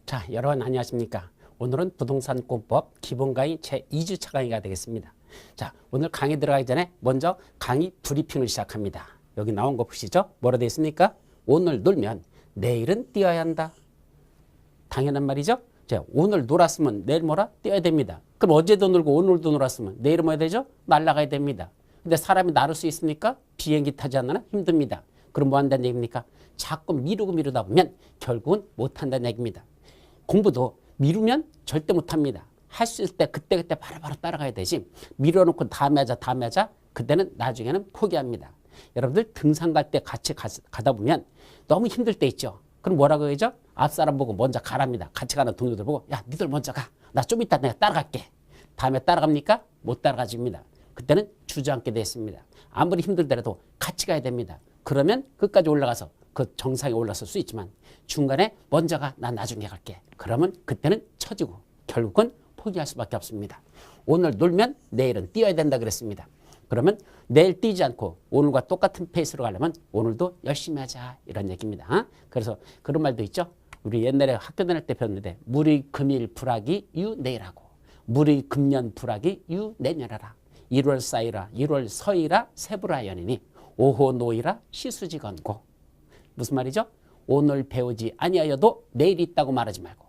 자, 여러분 안녕하십니까? 오늘은 부동산권법 기본 강의 제2주차 강의가 되겠습니다. 자, 오늘 강의 들어가기 전에 먼저 강의 브리핑을 시작합니다. 여기 나온 거 보시죠? 뭐라 되어 있습니까? 오늘 놀면 내일은 뛰어야 한다. 당연한 말이죠? 자, 오늘 놀았으면 내일 뭐라? 뛰어야 됩니다. 그럼 어제도 놀고 오늘도 놀았으면 내일은 뭐 해야 되죠? 날아가야 됩니다. 근데 사람이 나를 수 있습니까? 비행기 타지 않으면 힘듭니다. 그럼 뭐 한다는 얘기입니까? 자꾸 미루다 보면 결국은 못 한다는 얘기입니다. 공부도 미루면 절대 못합니다. 할 수 있을 때 그때그때 바로바로 따라가야 되지, 미뤄놓고 다음에 하자 그때는 나중에는 포기합니다. 여러분들 등산 갈 때 같이 가다 보면 너무 힘들 때 있죠. 그럼 뭐라고 해야죠? 앞사람 보고 먼저 가랍니다. 같이 가는 동료들 보고, 야 니들 먼저 가, 나 좀 이따 내가 따라갈게. 다음에 따라갑니까? 못 따라가집니다. 그때는 주저앉게 됐습니다. 아무리 힘들더라도 같이 가야 됩니다. 그러면 끝까지 올라가서 그 정상에 올라설 수 있지만, 중간에 먼저 가, 난 나중에 갈게. 그러면 그때는 처지고 결국은 포기할 수밖에 없습니다. 오늘 놀면 내일은 뛰어야 된다 그랬습니다. 그러면 내일 뛰지 않고 오늘과 똑같은 페이스로 가려면 오늘도 열심히 하자, 이런 얘기입니다. 그래서 그런 말도 있죠. 우리 옛날에 학교 다닐 때 배웠는데, 무리 금일 불하기 유 내일하고 무리 금년 불하기 유 내년하라. 1월 싸이라 1월 서이라 세부라연이니 오호 노이라 시수지건고. 무슨 말이죠? 오늘 배우지 아니하여도 내일 있다고 말하지 말고,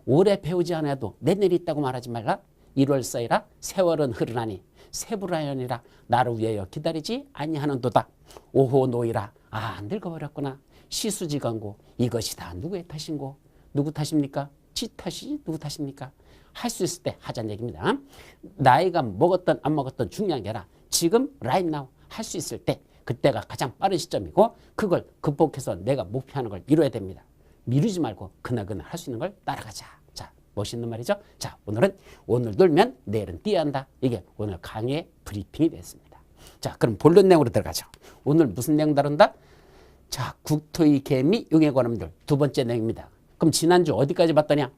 올해 배우지 않아도 내년이 있다고 말하지 말라. 1월 써이라 세월은 흐르나니 세부라연이라 나를 위하여 기다리지 아니하는도다. 오호 노이라, 아 늙어버렸구나. 시수지건고, 이것이 다 누구의 탓인고? 누구 탓입니까? 지 탓이지 누구 탓입니까? 할 수 있을 때 하자는 얘기입니다. 나이가 먹었던 안 먹었던 중요한 게 아니라 지금 right now 할 수 있을 때, 그때가 가장 빠른 시점이고 그걸 극복해서 내가 목표하는 걸 이뤄야 됩니다. 미루지 말고 그날그날 할 수 있는 걸 따라가자. 자, 멋있는 말이죠. 자, 오늘은 오늘 놀면 내일은 뛰어야 한다. 이게 오늘 강의의 브리핑이 됐습니다. 자, 그럼 본론 내용으로 들어가죠. 오늘 무슨 내용 다룬다? 자, 국토의 개미 용해 관험들 두 번째 내용입니다. 그럼 지난주 어디까지 봤더냐?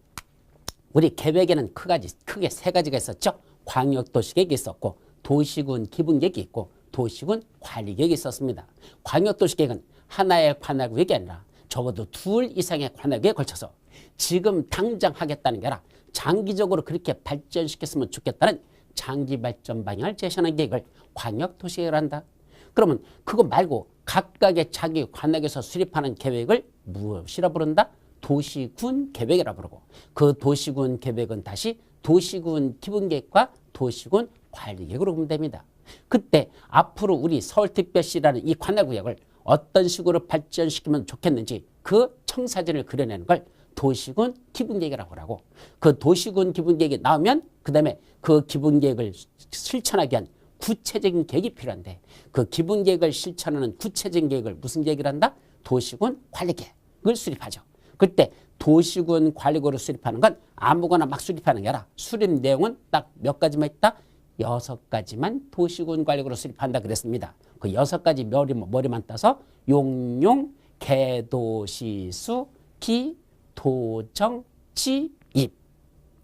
우리 계획에는 크게 세 가지가 있었죠. 광역도시계획이 있었고, 도시군 기본계획이 있고, 도시군 관리계획이 있었습니다. 광역도시계획은 하나의 관할구역이 아니라 적어도 둘 이상의 관할구역에 걸쳐서 지금 당장 하겠다는 게 아니라 장기적으로 그렇게 발전시켰으면 좋겠다는 장기 발전 방향을 제시하는 계획을 광역도시계획을 한다. 그러면 그거 말고 각각의 자기 관역에서 수립하는 계획을 무엇이라 부른다? 도시군 계획이라 부르고, 그 도시군 계획은 다시 도시군 기본계획과 도시군 관리계획으로 보면 됩니다. 그때 앞으로 우리 서울특별시라는 이 관할구역을 어떤 식으로 발전시키면 좋겠는지 그 청사진을 그려내는 걸 도시군 기본계획이라고 하고, 그 도시군 기본계획이 나오면 그 다음에 그 기본계획을 실천하기 위한 구체적인 계획이 필요한데, 그 기본계획을 실천하는 구체적인 계획을 무슨 계획을 한다? 도시군 관리계획을 수립하죠. 그때 도시군 관리계획으로 수립하는 건 아무거나 막 수립하는 게 아니라 수립 내용은 딱 몇 가지만 있다? 6가지만 도시군 관리계획으로 수립한다 그랬습니다. 그 6가지 머리만 따서 용용, 개도시수, 기, 도정, 지, 입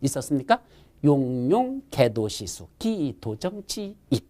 있었습니까? 용용, 개도시수, 기, 도정, 지, 입.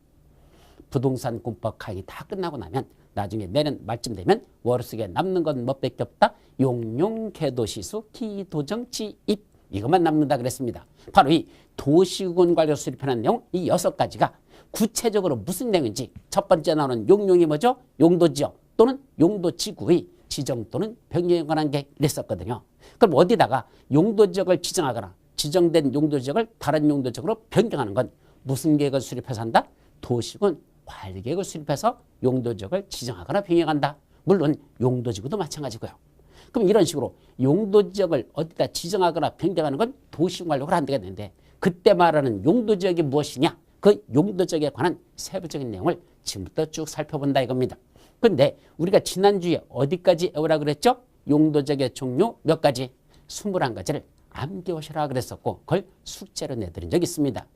부동산권법 강의 다 끝나고 나면 나중에 내년 말쯤 되면 머릿속에 남는 건 뭐밖에 없다? 용용, 개도시수, 기, 도정, 지, 입. 이것만 남는다 그랬습니다. 바로 이 도시군 관리로 수립하는 내용, 이 6가지가 구체적으로 무슨 내용인지, 첫 번째 나오는 용용이 뭐죠? 용도지역 또는 용도지구의 지정 또는 변경에 관한 게 있었거든요. 그럼 어디다가 용도지역을 지정하거나 지정된 용도지역을 다른 용도지역으로 변경하는 건 무슨 계획을 수립해서 한다? 도시군 관리계획을 수립해서 용도지역을 지정하거나 변경한다. 물론 용도지구도 마찬가지고요. 그럼 이런 식으로 용도지역을 어디다 지정하거나 변경하는 건 도시군 관리계획으로 한다가 되는데, 그때 말하는 용도지역이 무엇이냐? 그 용도지역에 관한 세부적인 내용을 지금부터 쭉 살펴본다 이겁니다. 그런데 우리가 지난주에 어디까지 외우라 그랬죠? 용도지역의 종류 몇 가지? 21가지를 암기하시라 그랬었고, 그걸 숙제로 내드린 적이 있습니다.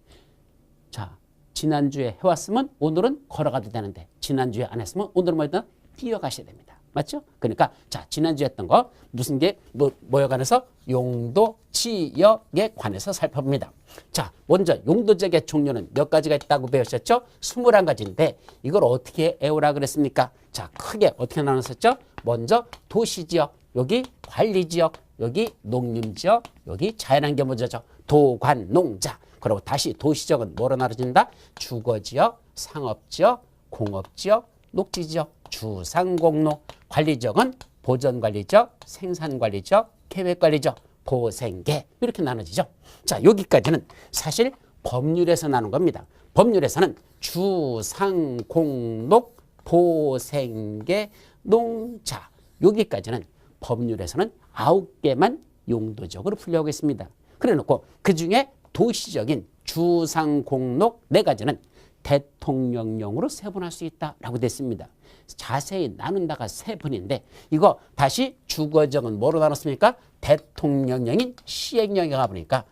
자, 지난주에 해왔으면 오늘은 걸어가도 되는데, 지난주에 안 했으면 오늘은 뭐든 뛰어가셔야 됩니다. 맞죠? 그러니까 자, 지난주에 했던 거 무슨 게 뭐에 관해서? 용도 지역에 관해서 살펴봅니다. 자, 먼저 용도지역의 종류는 몇 가지가 있다고 배우셨죠? 21가지인데 이걸 어떻게 외우라 그랬습니까? 자, 크게 어떻게 나눴었죠? 먼저 도시지역 여기 관리지역, 여기 농림지역, 여기 자연환경보호지역, 도관농자. 그리고 다시 도시지역은 뭐로 나눠진다? 주거지역, 상업지역, 공업지역, 녹지지역, 주상공로. 관리지역은 보전관리지역, 생산관리지역, 계획관리지역, 보생계 이렇게 나눠지죠. 자, 여기까지는 사실 법률에서 나눈 겁니다. 법률에서는 주상공록 보생계 농자 여기까지는 법률에서는 9개만 용도적으로 풀려오고 있습니다. 그래놓고 그중에 도시적인 주상공록 4가지는 대통령령으로 세분할 수 있다라고 됐습니다. 자세히 나눈다가 3번인데 이거 다시 주거적은 뭐로 나눴습니까? 대통령령인 시행령에 가보니까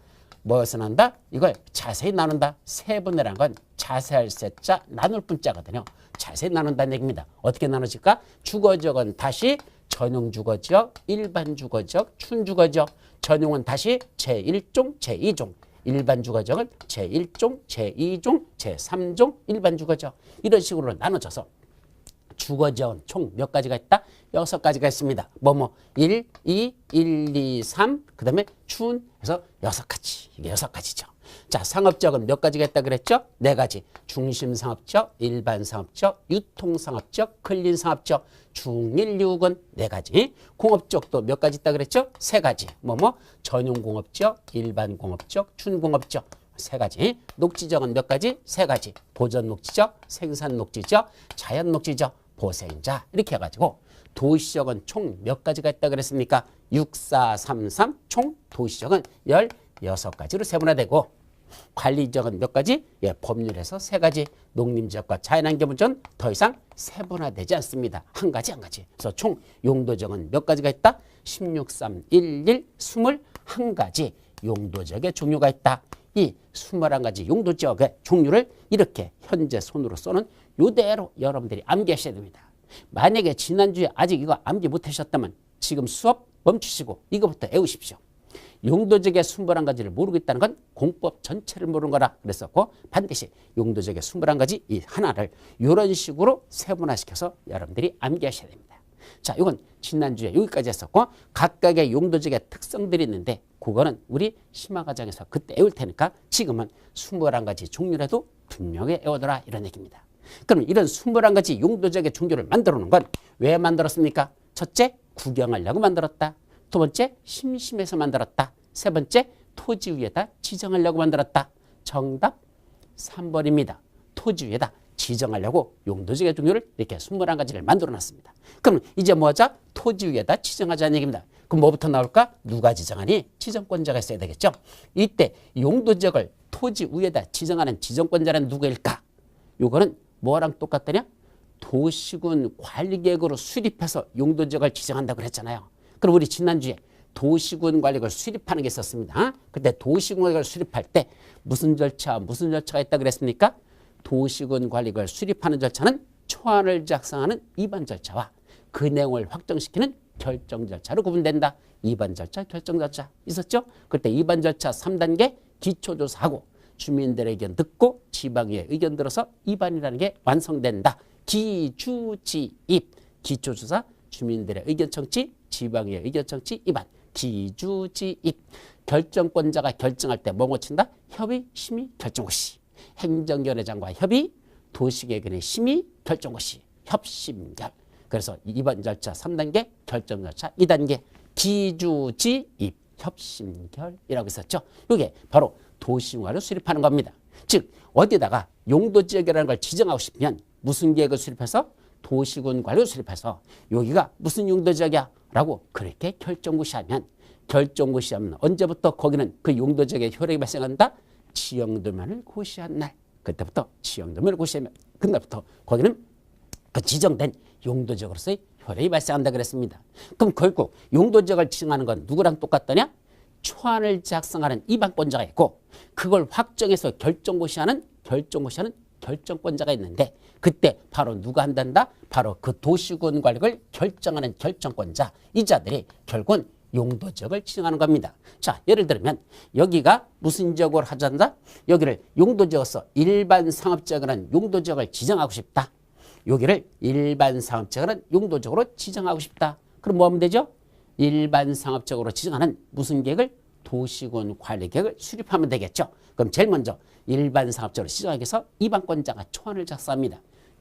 뭐여서 난다? 이걸 자세히 나눈다. 3번이라는 건 자세할 세자 나눌 분자거든요. 자세히 나눈다는 얘기입니다. 어떻게 나눠질까? 주거지역은 다시 전용 주거지역, 일반 주거지역, 춘주거지역. 전용은 다시 제1종, 제2종. 일반 주거지역은 제1종, 제2종, 제3종, 일반 주거지역. 이런 식으로 나눠져서 주거지역은 총 몇 가지가 있다? 6가지가 있습니다. 1, 2, 1, 2, 3, 그 다음에 춘해서 6가지. 이게 6가지죠. 자, 상업지역은 몇 가지가 있다 그랬죠? 4가지. 중심상업지역, 일반상업지역, 유통상업지역, 근린상업지역, 중일유군 4가지. 공업지역도 몇 가지 있다 그랬죠? 3가지. 전용공업지역, 일반공업지역, 춘공업지역. 3가지. 녹지지역은 몇 가지? 3가지. 보전녹지지역, 생산녹지지역, 자연녹지지역, 보생자 이렇게 해가지고 도시지역은 총 몇 가지가 있다 그랬습니까? 6, 4, 3, 3 총 도시지역은 16가지로 세분화되고 관리지역은 몇 가지? 예, 법률에서 3가지. 농림지역과 자연환경부지역은 더 이상 세분화되지 않습니다. 한 가지 한 가지. 그래서 총 용도지역은 몇 가지가 있다? 16, 3, 1, 1, 21가지 용도지역의 종류가 있다. 이 21가지 용도지역의 종류를 이렇게 현재 손으로 써는 이대로 여러분들이 암기하셔야 됩니다. 만약에 지난주에 아직 이거 암기 못하셨다면 지금 수업 멈추시고 이거부터 외우십시오. 용도지역의 21가지를 모르고 있다는 건 공법 전체를 모르는 거라 그랬었고 반드시 용도지역의 21가지 이 하나를 이런 식으로 세분화시켜서 여러분들이 암기하셔야 됩니다. 자, 이건 지난주에 여기까지 했었고 각각의 용도지역의 특성들이 있는데 그거는 우리 심화과정에서 그때 외울 테니까 지금은 21가지 종류라도 분명히 외워둬라 이런 얘기입니다. 그럼 이런 21가지 용도지역의 종류를 만들어 놓은 건 왜 만들었습니까? 첫째, 구경하려고 만들었다. 두 번째, 심심해서 만들었다. 세 번째, 토지 위에다 지정하려고 만들었다. 정답 3번입니다. 토지 위에다 지정하려고 용도지역의 종류를 이렇게 21가지를 만들어 놨습니다. 그럼 이제 뭐하자? 토지 위에다 지정하자는 얘기입니다. 그럼 뭐부터 나올까? 누가 지정하니? 지정권자가 있어야 되겠죠. 이때 용도지역을 토지 위에다 지정하는 지정권자는 누구일까? 요거는 뭐랑 똑같더냐? 도시군 관리계획으로 수립해서 용도지역을 지정한다고 그랬잖아요. 그럼 우리 지난주에 도시군 관리계획을 수립하는 게 있었습니다. 그때 도시군 관리계획을 수립할 때 무슨 절차가 있다고 그랬습니까? 도시군 관리계획을 수립하는 절차는 초안을 작성하는 입안 절차와 그 내용을 확정시키는 결정 절차로 구분된다. 입안 절차, 결정 절차 있었죠? 그때 입안 절차 3단계 기초조사하고 주민들의 의견 듣고 지방의 의견 들어서 입안이라는 게 완성된다. 기주지입, 기초조사, 주민들의 의견 청취, 지방의 의견 청취, 입안, 기주지입. 결정권자가 결정할 때 뭐 고친다? 협의, 심의, 결정고시. 행정위원회장과 협의, 도시계획원의 심의, 결정고시, 협심결. 그래서 이번 절차 3단계, 결정 절차 2단계, 기주지입, 협심결이라고 있었죠. 이게 바로 도시군을 수립하는 겁니다. 즉 어디다가 용도지역이라는 걸 지정하고 싶으면 무슨 계획을 수립해서? 도시군 관리를 수립해서 여기가 무슨 용도지역이야? 라고 그렇게 결정고시하면 언제부터 거기는 그 용도지역의 효력이 발생한다? 지형도면을 고시한 날. 그때부터 지형도면을 고시하면 그날부터 거기는 그 지정된 용도지역으로서의 효력이 발생한다 그랬습니다. 그럼 결국 용도지역을 지정하는 건 누구랑 똑같더냐? 초안을 작성하는 입안권자가 있고 그걸 확정해서 결정고시하는 결정권자가 있는데 그때 바로 누가 한단다? 바로 그 도시군 관리를 결정하는 결정권자. 이 자들이 결국은 용도지역을 지정하는 겁니다. 자, 예를 들면 여기가 무슨 지역으로 하자는다? 여기를 용도지역으로서 일반 상업지역이라는 용도지역을 지정하고 싶다. 여기를 일반 상업지역이라는 용도지역으로 지정하고 싶다. 그럼 뭐 하면 되죠? 일반 상업적으로 지정하는 무슨 계획을? 도시군 관리 계획을 수립하면 되겠죠. 그럼 제일 먼저 일반 상업적으로 지정하기 위해서 입안권자가 초안을 작성합니다.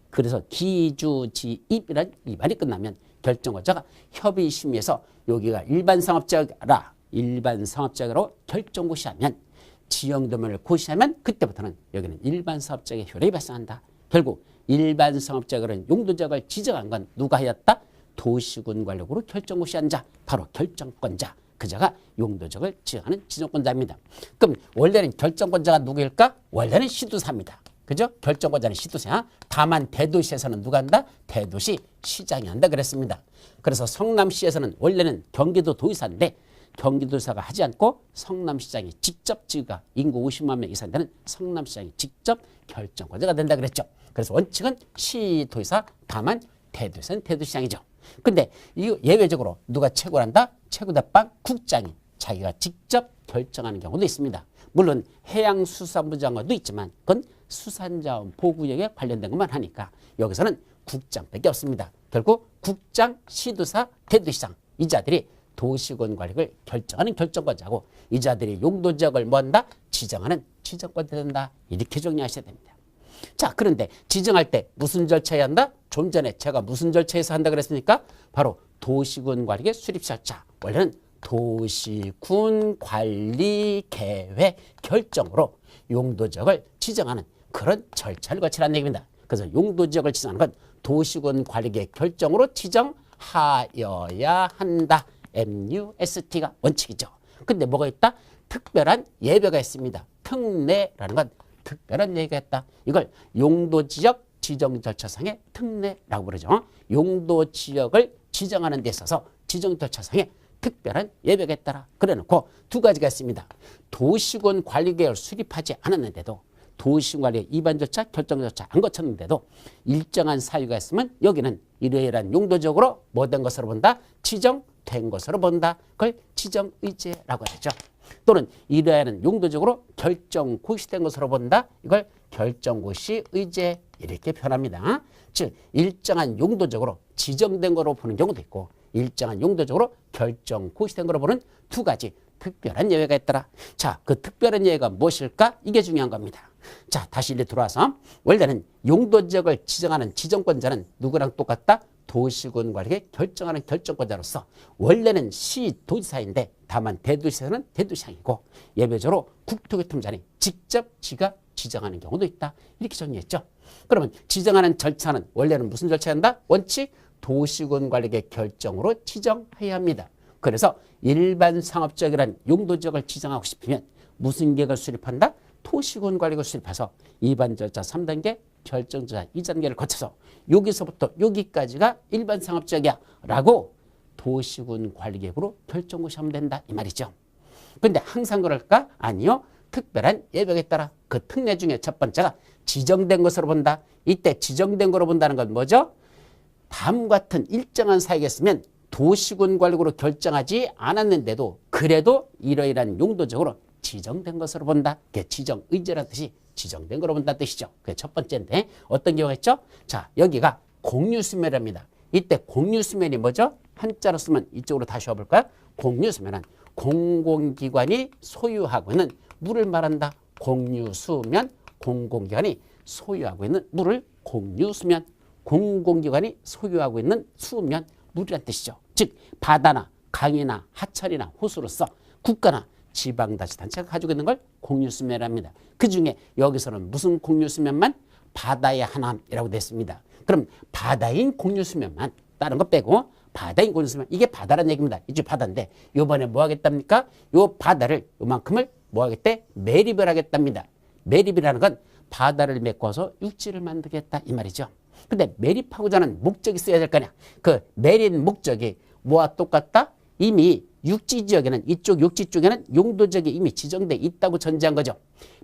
그래서 기주지입이라는 입안이 끝나면 결정권자가 협의심의에서 여기가 일반 상업적이라 일반 상업적으로 결정 고시하면 지형도면을 고시하면 그때부터는 여기는 일반 사업적의 효력이 발생한다. 결국 일반 상업적으로는 용도지역을 지정한 건 누가 하였다? 도시군 관력으로 결정 고시한 자, 바로 결정권자. 그자가 용도지역을 지정하는 지정권자입니다. 그럼 원래는 결정권자가 누구일까? 원래는 시도사입니다. 그죠? 결정권자는 시도사. 다만 대도시에서는 누가 한다? 대도시 시장이 한다 그랬습니다. 그래서 성남시에서는 원래는 경기도 도의사인데 경기도지사가 하지 않고 성남시장이 직접 지가 인구 50만 명 이상 되는 성남시장이 직접 결정권자가 된다 그랬죠. 그래서 원칙은 시도지사, 다만 대도시는 대도시장이죠. 근데 이 예외적으로 누가 최고를 한다? 최고대빵 국장이 자기가 직접 결정하는 경우도 있습니다. 물론 해양수산부 장관도 있지만 그건 수산자원 보호구역에 관련된 것만 하니까 여기서는 국장밖에 없습니다. 결국 국장, 시도사, 대도시장 이 자들이 도시군 관리를 결정하는 결정권자고 이 자들이 용도지역을 뭐한다? 지정하는 지정권자 된다. 이렇게 정리하셔야 됩니다. 자, 그런데 지정할 때 무슨 절차에 한다? 좀 전에 제가 무슨 절차에서 한다 그랬습니까? 바로 도시군 관리의 수립 절차. 원래는 도시군 관리 계획 결정으로 용도지역을 지정하는 그런 절차를 거치라는 얘기입니다. 그래서 용도지역을 지정하는 건 도시군 관리 계획 결정으로 지정하여야 한다. MUST가 원칙이죠. 근데 뭐가 있다? 특별한 예배가 있습니다. 특례라는 건 특별한 예배가 있다. 이걸 용도지역 지정 절차상의 특례라고 부르죠. 용도지역을 지정하는 데 있어서 지정 절차상의 특별한 예배가 있다라. 그래놓고 두 가지가 있습니다. 도시군 관리계획을 수립하지 않았는데도 도시군 관리 입안 절차, 결정 절차 안 거쳤는데도 일정한 사유가 있으면 여기는 이러이러한 용도적으로 뭐된 것으로 본다? 지정된 것으로 본다. 그걸 지정의제라고 하죠. 또는 이러한 용도적으로 결정고시된 것으로 본다. 이걸 결정고시의제 이렇게 표현합니다. 즉 일정한 용도적으로 지정된 거로 보는 경우도 있고 일정한 용도적으로 결정고시된 거로 보는 두 가지 특별한 예외가 있더라. 자, 그 특별한 예외가 무엇일까? 이게 중요한 겁니다. 자, 다시 이리 들어와서 원래는 용도지역을 지정하는 지정권자는 누구랑 똑같다? 도시군 관리에 결정하는 결정권자로서 원래는 시도지사인데 다만 대도시에서는 대도시장이고 예외적으로 국토교통부장이 직접 지가 지정하는 경우도 있다. 이렇게 정리했죠. 그러면 지정하는 절차는 원래는 무슨 절차야 한다? 원칙 도시군 관리의 결정으로 지정해야 합니다. 그래서 일반 상업지역이란 용도지역을 지정하고 싶으면 무슨 계획을 수립한다? 도시군 관리를 수립해서 일반 절차 3단계, 결정 절차 2단계를 거쳐서 여기서부터 여기까지가 일반 상업지역이야 라고 도시군 관리 계획으로 결정고시하면 된다 이 말이죠. 그런데 항상 그럴까? 아니요. 특별한 예벽에 따라 그 특례 중에 첫 번째가 지정된 것으로 본다. 이때 지정된 거로 본다는 건 뭐죠? 다음과 같은 일정한 사유가 있으면 도시군 관리로 결정하지 않았는데도 그래도 이러이러한 용도적으로 지정된 것으로 본다. 그게 지정의제라는 뜻이 지정된 거로 본다는 뜻이죠. 그게 첫 번째인데 어떤 경우가 있죠? 자, 여기가 공유수면입니다. 이때 공유수면이 뭐죠? 한자로 쓰면 이쪽으로 다시 와볼까요? 공유수면은 공공기관이 소유하고 있는 물을 말한다. 공유수면, 공공기관이 소유하고 있는 물을 공유수면, 공공기관이 소유하고 있는 수면, 물이란 뜻이죠. 즉 바다나 강이나 하천이나 호수로서 국가나 지방자치단체가 가지고 있는 걸 공유수면이랍니다. 그중에 여기서는 무슨 공유수면만? 바다의 하나이라고 됐습니다. 그럼 바다인 공유수면만 다른 거 빼고 바다인 공유수면 이게 바다란 얘기입니다. 이제 바다인데 이번에 뭐 하겠답니까? 요 바다를 요만큼을 뭐 하겠대? 매립을 하겠답니다. 매립이라는 건 바다를 메꿔서 육지를 만들겠다 이 말이죠. 근데 매립하고자 하는 목적이 있어야 될 거냐? 그 매립 목적이 뭐와 똑같다? 이미 육지 지역에는 이쪽 육지 쪽에는 용도지역이 이미 지정돼 있다고 전제한 거죠.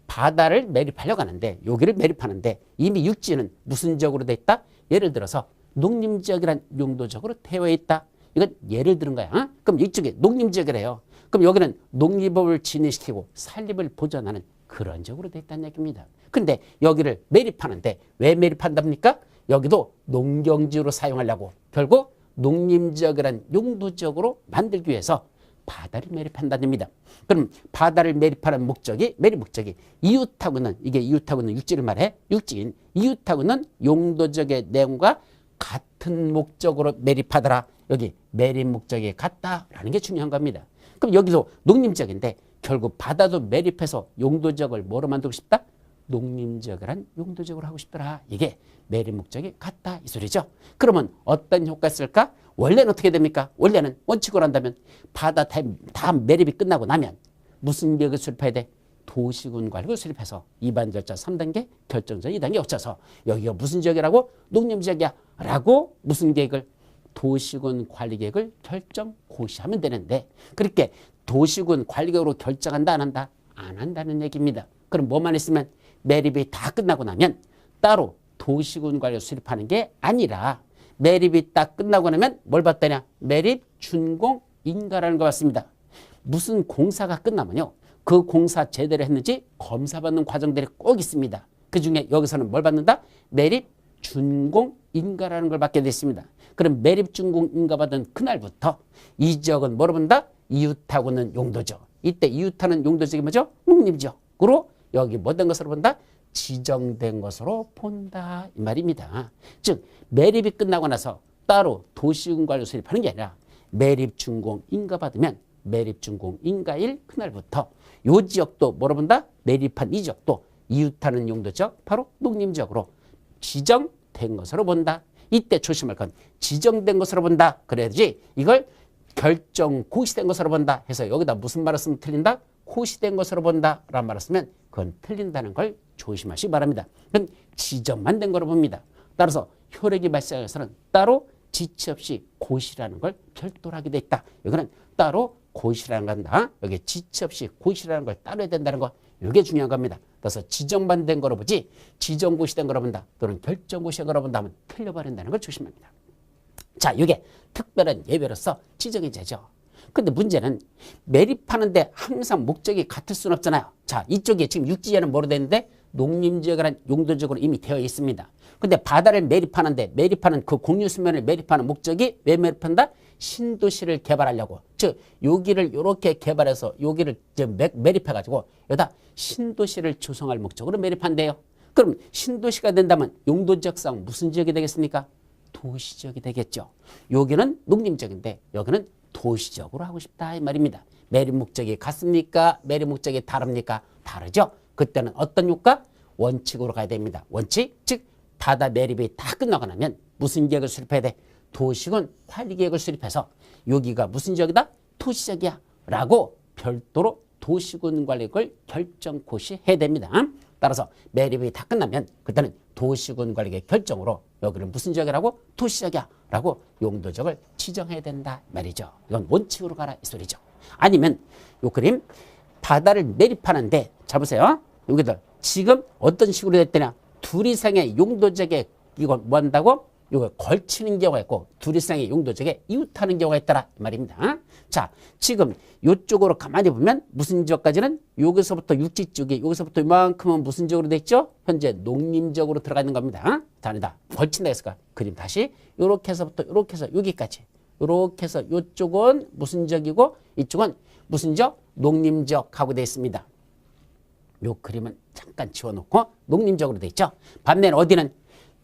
바다를 매립하려고 하는데 여기를 매립하는데 이미 육지는 무슨 지역으로 돼 있다? 예를 들어서 농림지역이란 용도적으로 되어 있다. 이건 예를 들은 거야. 어? 그럼 이쪽에 농림지역이래요. 그럼 여기는 농립을 진행시키고 산림을 보존하는 그런 지역으로 돼 있다는 얘기입니다. 근데 여기를 매립하는데 왜 매립한답니까? 여기도 농경지로 사용하려고 결국 농림지역이란 용도적으로 만들기 위해서 바다를 매립한다는 겁니다. 그럼 바다를 매립하는 목적이 매립 목적이 이웃하고는 이게 이웃하고는 육지를 말해 육지인 이웃하고는 용도적의 내용과 같은 목적으로 매립하더라. 여기 매립 목적이 같다라는 게 중요한 겁니다. 그럼 여기도 농림지역인데 결국 바다도 매립해서 용도적을 뭐로 만들고 싶다? 농림지역이란 용도적으로 하고 싶더라. 이게 매립 목적이 같다 이 소리죠. 그러면 어떤 효과가 있을까? 원래는 어떻게 됩니까? 원래는 원칙으로 한다면 바다 다 매립이 끝나고 나면 무슨 계획을 수립해야 돼? 도시군 관리를 수립해서 입안 절차 3단계, 결정전 2단계 거쳐서 여기가 무슨 지역이라고? 농림지역이야 라고 무슨 계획을? 도시군 관리 계획을 결정 고시하면 되는데 그렇게 도시군 관리 계획으로 결정한다 안 한다? 안 한다는 얘기입니다. 그럼 뭐만 있으면 매립이 다 끝나고 나면 따로 도시군 관리를 수립하는 게 아니라 매립이 딱 끝나고 나면 뭘 봤다냐? 매립 준공 인가라는 거 봤습니다. 무슨 공사가 끝나면요. 그 공사 제대로 했는지 검사받는 과정들이 꼭 있습니다. 그중에 여기서는 뭘 받는다? 매립 준공 인가라는 걸 받게 됐습니다. 그럼 매립 준공 인가 받은 그날부터 이 지역은 뭐로 본다? 이웃하고는 용도죠. 이때 이웃하는 용도적이 뭐죠? 농림지역으로 여기 뭐된 것으로 본다? 지정된 것으로 본다 이 말입니다. 즉 매립이 끝나고 나서 따로 도시군 관리 수립하는 게 아니라 매립 준공 인가 받으면 매립 준공 인가일 그날부터 이 지역도 뭐로 본다? 매립한 이 지역도 이웃하는 용도적 바로 농림지역으로 지정된 것으로 본다. 이때 조심할 건 지정된 것으로 본다. 그래야지 이걸 결정 고시된 것으로 본다 해서 여기다 무슨 말을 쓰면 틀린다? 고시된 것으로 본다 라는 말을 쓰면 그건 틀린다는 걸 조심하시기 바랍니다. 그건 지정만 된 거로 봅니다. 따라서 효력이 발생해서는 따로 지체 없이 고시라는 걸 별도로 하게 돼 있다. 이거는 따로 고시라는 건다. 여기 지체 없이 고시라는 걸 따로 해야 된다는 거 이게 중요한 겁니다. 그래서 지정만 된 거로 보지 지정고시된 거로 본다 또는 결정고시된 거로 본다면 틀려버린다는 걸 조심합니다. 자, 이게 특별한 예외로서 지정이 되죠. 근데 문제는 매립하는데 항상 목적이 같을 수는 없잖아요. 자, 이쪽에 지금 육지에는 뭐로 되는데 농림지역이라는 용도적으로 이미 되어 있습니다. 근데 바다를 매립하는데 매립하는 그 공유수면을 매립하는 목적이 왜 매립한다? 신도시를 개발하려고. 즉 여기를 이렇게 개발해서 여기를 매립해가지고 여기다 신도시를 조성할 목적으로 매립한대요. 그럼 신도시가 된다면 용도지역상 무슨 지역이 되겠습니까? 도시지역이 되겠죠. 여기는 농림지역인데 여기는 도시적으로 하고 싶다 이 말입니다. 매립 목적이 같습니까? 매립 목적이 다릅니까? 다르죠. 그때는 어떤 효과? 원칙으로 가야 됩니다. 원칙, 즉 바다 매립이 다 끝나고 나면 무슨 계획을 수립해야 돼? 도시군 관리 계획을 수립해서 여기가 무슨 지역이다? 도시지역이야 라고 별도로 도시군 관리를 결정 고시해야 됩니다. 따라서 매립이 다 끝나면 그때는 도시군 관리의 결정으로 여기를 무슨 지역이라고? 도시지역이야 라고 용도적을 지정해야 된다 말이죠. 이건 원칙으로 가라 이 소리죠. 아니면 요 그림 바다를 매립하는데 자 보세요. 여기들 지금 어떤 식으로 됐더냐? 둘 이상의 용도적에 이걸 뭐 한다고? 이걸 걸치는 경우가 있고 둘 이상의 용도적에 이웃하는 경우가 있더라 이 말입니다. 자, 지금 이쪽으로 가만히 보면 무슨 지역까지는 여기서부터 육지 쪽에 여기서부터 이만큼은 무슨 지역으로 돼 있죠? 현재 농림지역으로 들어가 있는 겁니다. 자, 아니다. 걸친다 했을까? 그림 다시 이렇게 해서부터 이렇게 해서 여기까지 이렇게 해서 이쪽은 무슨 지역이고 이쪽은 무슨 지역? 농림지역 하고 되어 있습니다. 요 그림은 잠깐 지워놓고 농림지역으로 되어 있죠. 반면 어디는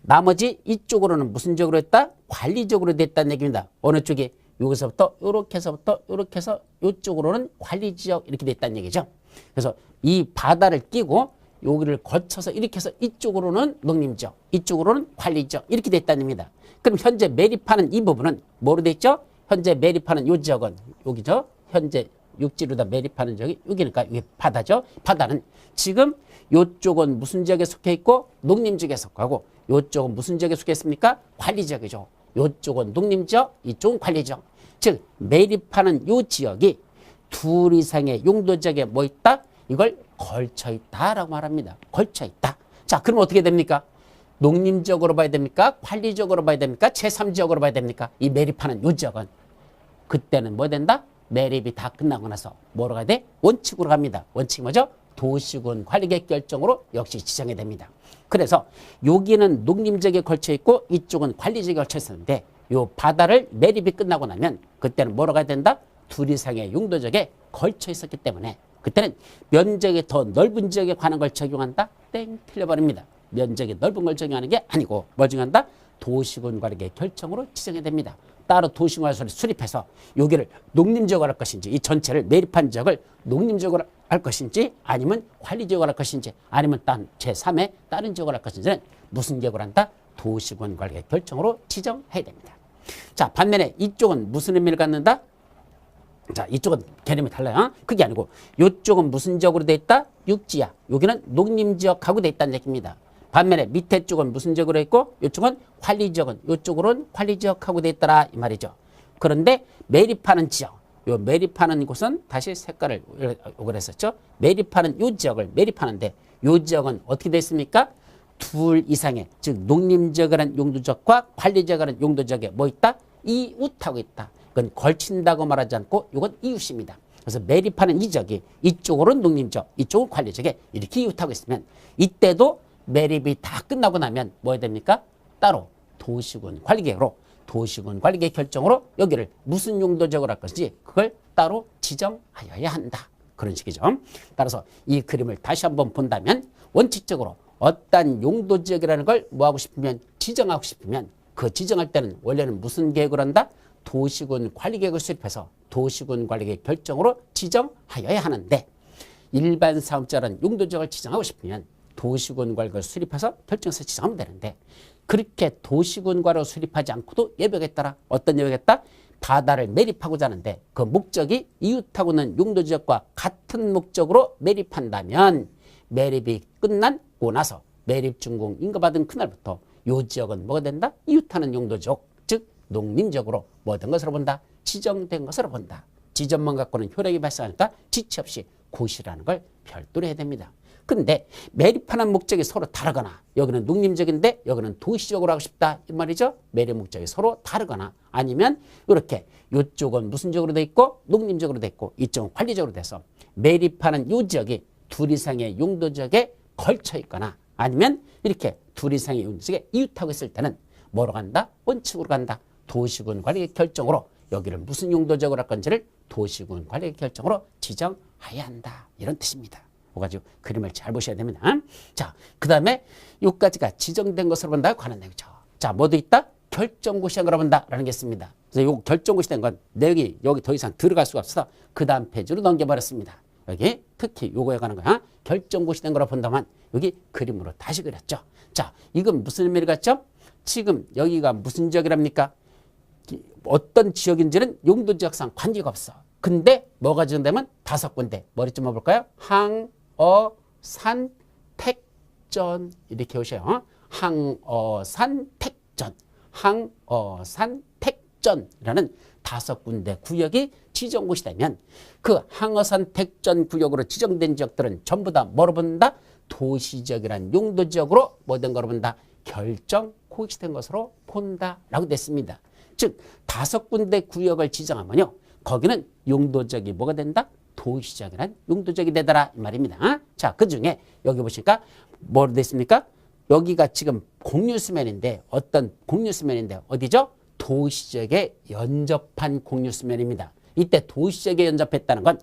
나머지 이쪽으로는 무슨 지역으로 했다? 관리지역으로 됐다는 얘기입니다. 어느 쪽이? 여기서부터 이렇게 해서부터 이렇게 해서 이쪽으로는 관리지역 이렇게 됐다는 얘기죠. 그래서 이 바다를 끼고 여기를 거쳐서 이렇게 해서 이쪽으로는 농림지역, 이쪽으로는 관리지역 이렇게 됐다는 얘기입니다. 그럼 현재 매립하는 이 부분은 뭐로 돼 있죠? 현재 매립하는 이 지역은 여기죠. 현재 육지로다 매립하는 지역이 여기니까 이게 바다죠. 바다는 지금 이쪽은 무슨 지역에 속해 있고 농림지역에 속하고 이쪽은 무슨 지역에 속해 있습니까? 관리지역이죠. 이쪽은 농림지역, 이쪽은 관리지역. 즉 매립하는 이 지역이 둘 이상의 용도지역에 뭐 있다? 이걸 걸쳐 있다라고 말합니다. 걸쳐 있다. 자, 그럼 어떻게 됩니까? 농림지역으로 봐야 됩니까? 관리지역으로 봐야 됩니까? 제3지역으로 봐야 됩니까? 이 매립하는 이 지역은 그때는 뭐 된다? 매립이 다 끝나고 나서 뭐로 가야 돼? 원칙으로 갑니다. 원칙이 뭐죠? 도시군 관리계획 결정으로 역시 지정이 됩니다. 그래서 여기는 농림지역에 걸쳐 있고 이쪽은 관리지역에 걸쳐 있었는데 요 바다를 매립이 끝나고 나면 그때는 뭐라고 해야 된다? 둘 이상의 용도적에 걸쳐 있었기 때문에 그때는 면적이 더 넓은 지역에 관한 걸 적용한다? 땡, 틀려버립니다. 면적이 넓은 걸 적용하는 게 아니고 뭐 적용한다? 도시군 관리의 결정으로 지정해야 됩니다. 따로 도시군 관리를 수립해서 여기를 농림지역으로 할 것인지 이 전체를 매립한 지역을 농림지역으로 할 것인지 아니면 관리지역으로 할 것인지 아니면 제3의 다른 지역으로 할 것인지는 무슨 계획을 한다? 도시군 관리의 결정으로 지정해야 됩니다. 자, 반면에 이쪽은 무슨 의미를 갖는다? 자, 이쪽은 개념이 달라요. 그게 아니고 이쪽은 무슨 지역으로 돼 있다? 육지야. 여기는 농림지역하고 돼 있다는 얘기입니다. 반면에 밑에 쪽은 무슨 지역으로 있고 이쪽은 관리지역은 이쪽으로는 관리지역하고 돼 있더라 이 말이죠. 그런데 매립하는 지역, 요 매립하는 곳은 다시 색깔을 요걸 했었죠. 매립하는 요 지역을 매립하는데 요 지역은 어떻게 돼 있습니까? 둘 이상의 즉 농림지역이라는 용도지역과 관리지역이라는 용도지역에 뭐 있다? 이웃하고 있다. 그건 걸친다고 말하지 않고 이건 이웃입니다. 그래서 매립하는 이 지역이 이쪽으로는 농림지역, 이쪽은 관리지역에 이렇게 이웃하고 있으면 이때도 매립이 다 끝나고 나면 뭐 해야 됩니까? 따로 도시군 관리계획으로 도시군 관리계획 결정으로 여기를 무슨 용도지역으로 할 것인지 그걸 따로 지정하여야 한다. 그런 식이죠. 따라서 이 그림을 다시 한번 본다면 원칙적으로 어떤 용도지역이라는 걸 뭐하고 싶으면 지정하고 싶으면 그 지정할 때는 원래는 무슨 계획을 한다? 도시군 관리계획을 수립해서 도시군 관리계획 결정으로 지정하여야 하는데 일반 사업자라는 용도지역을 지정하고 싶으면 도시군 관리를 수립해서 결정해서 지정하면 되는데 그렇게 도시군 관리를 수립하지 않고도 예벽에 따라 어떤 예벽에 따라 바다를 매립하고자 하는데 그 목적이 이웃하고는 용도지역과 같은 목적으로 매립한다면 매립이 끝나고 나서 매립준공 인가받은 그날부터 이 지역은 뭐가 된다? 이웃하는 용도지역 즉 농림지역으로 뭐된 것으로 본다? 지정된 것으로 본다. 지점만 갖고는 효력이 발생하니까 지체 없이 고시라는 걸 별도로 해야 됩니다. 근데 매립하는 목적이 서로 다르거나 여기는 농림지역인데 여기는 도시적으로 하고 싶다 이 말이죠. 매립 목적이 서로 다르거나 아니면 이렇게 이쪽은 무슨 지역으로 돼 있고 농림지역으로 돼 있고 이쪽은 관리적으로 돼서 매립하는 이 지역이 둘 이상의 용도지역에 걸쳐 있거나 아니면 이렇게 둘 이상의 용도지역에 이웃하고 있을 때는 뭐로 간다? 원칙으로 간다. 도시군 관리 결정으로 여기를 무슨 용도지역으로 할 건지를 도시군 관리 결정으로 지정해야 한다. 이런 뜻입니다. 가지고 그림을 잘 보셔야 됩니다. 자, 그 다음에 여기까지가 지정된 것으로 본다 관한 내용이죠. 자, 뭐도 있다? 결정고시행으로 본다라는 게 있습니다. 그래서 요 결정고시 된 건 내용이 여기 더 이상 들어갈 수가 없어서 그 다음 페이지로 넘겨버렸습니다. 여기 특히 요거에 관한 거야. 결정고시 된 거로 본다만 여기 그림으로 다시 그렸죠. 자, 이건 무슨 의미를 갖죠? 지금 여기가 무슨 지역이랍니까? 어떤 지역인지는 용도지역상 관계가 없어. 근데 뭐가 지정되면 5군데. 머리 좀 해볼까요? 항어산 택전 이렇게 오셔요. 항어산 택전 항어산 택전이라는 5군데 구역이 지정고시 되면 그 항어산 택전 구역으로 지정된 지역들은 전부 다 뭐로 본다? 도시지역이란 용도지역으로 뭐된 거로 본다? 결정 고시된 것으로 본다라고 됐습니다. 즉 5군데 구역을 지정하면요. 거기는 용도지역이 뭐가 된다? 도시지역이란 용도지역이 되더라 이 말입니다. 자, 그중에 여기 보시니까 뭐로 됐습니까? 여기가 지금 공유수면인데 어떤 공유수면인데 어디죠? 도시지역에 연접한 공유수면입니다. 이때 도시지역에 연접했다는 건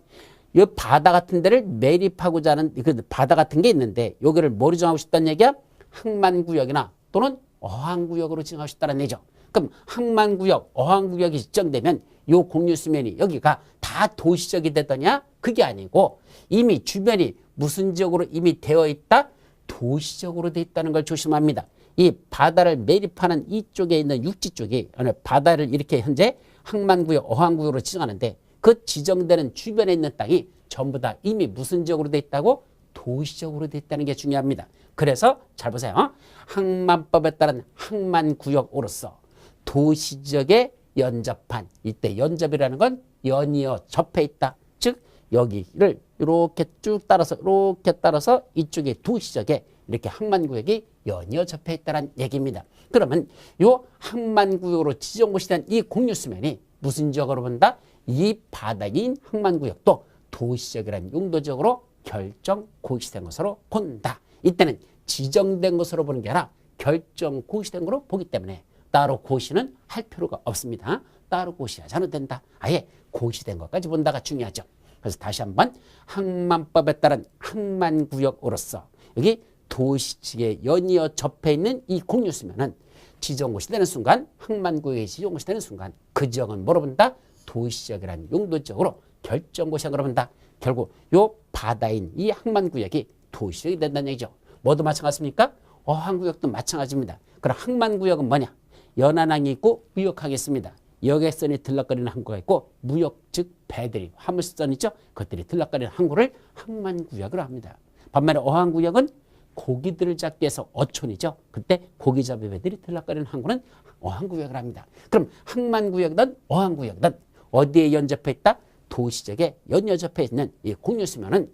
이 바다 같은 데를 매립하고자 하는 그 바다 같은 게 있는데 여기를 뭐로 정하고 싶다는 얘기야? 항만구역이나 또는 어항구역으로 지정하고 싶다는 얘기죠. 그럼 항만구역, 어항구역이 지정되면 이 공유수면이 여기가 다 도시지역이 되더냐? 그게 아니고 이미 주변이 무슨 지역으로 이미 되어 있다? 도시지역으로 되어 있다는 걸 조심합니다. 이 바다를 매립하는 이쪽에 있는 육지 쪽이 바다를 이렇게 현재 항만구역, 어항구역으로 지정하는데 그 지정되는 주변에 있는 땅이 전부 다 이미 무슨 지역으로 되어 있다고? 도시적으로 되어 있다는 게 중요합니다. 그래서 잘 보세요. 항만법에 따른 항만구역으로서 도시지역에 연접한 이때 연접이라는 건 연이어 접해 있다. 즉 여기를 이렇게 쭉 따라서 이렇게 따라서 이쪽에 도시지역에 이렇게 항만구역이 연이어 접해 있다는 얘기입니다. 그러면 이 항만구역으로 지정고시 된 이 공유수면이 무슨 지역으로 본다? 이 바닥인 항만구역도 도시지역이라는 용도적으로 결정 고시된 것으로 본다. 이때는 지정된 것으로 보는 게 아니라 결정 고시된 것으로 보기 때문에 따로 고시는 할 필요가 없습니다. 따로 고시하지 않아도 된다. 아예 고시된 것까지 본다가 중요하죠. 그래서 다시 한번 항만법에 따른 항만구역으로서 여기 도시지에 연이어 접해 있는 이 공유수면은 지정고시 되는 순간, 항만구역이 지정고시 되는 순간 그 지역은 뭐로 본다? 도시지역이라는 용도적으로 결정고시역으로 본다. 결국 요 바다인 이 항만구역이 도시지역이 된다는 얘기죠. 뭐도 마찬가지입니까? 어항구역도 마찬가지입니다. 그럼 항만구역은 뭐냐? 연안항이 있고 무역항이 있습니다. 여객선이 들락거리는 항구가 있고 무역 즉 배들이 화물선 있죠. 그것들이 들락거리는 항구를 항만구역으로 합니다. 반면에 어항구역은 고기들을 잡기 위해서 어촌이죠. 그때 고기잡이 배들이 들락거리는 항구는 어항구역을 합니다. 그럼 항만구역이든 어항구역이든 어디에 연접해 있다? 도시적에 연접해 있는 이 공유수면은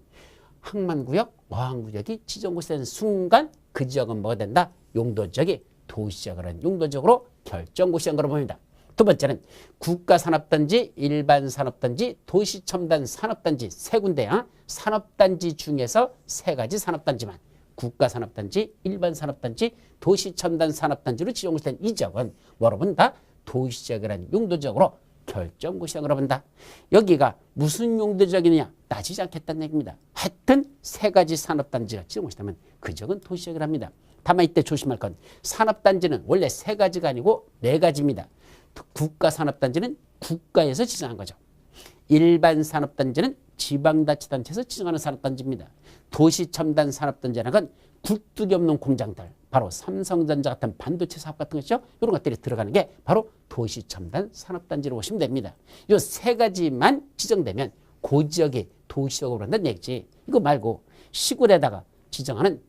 항만구역, 어항구역이 지정고시 되는 순간 그 지역은 뭐가 된다? 용도지역이 도시지역이라는 용도적으로 결정고시역으로 봅니다. 두 번째는 국가산업단지, 일반산업단지, 도시첨단산업단지 세 군데야. 산업단지 중에서 세 가지 산업단지만 국가산업단지, 일반산업단지, 도시첨단산업단지로 지정된 이 지역은 뭐로 본다? 도시지역이라는 용도적으로 결정고시역으로 본다. 여기가 무슨 용도적이느냐 따지지 않겠다는 얘기입니다. 하여튼 세 가지 산업단지가 지정고시되면 그 지역은 도시지역이라 합니다. 다만 이때 조심할 건 산업단지는 원래 세 가지가 아니고 네 가지입니다. 국가산업단지는 국가에서 지정한 거죠. 일반산업단지는 지방자치단체에서 지정하는 산업단지입니다. 도시첨단산업단지라는 건 굴뚝이 없는 공장들, 바로 삼성전자 같은 반도체 사업 같은 것이죠. 이런 것들이 들어가는 게 바로 도시첨단산업단지로 보시면 됩니다. 이 세 가지만 지정되면 그 지역이 도시적으로 한다는 얘기지. 이거 말고 시골에다가 지정하는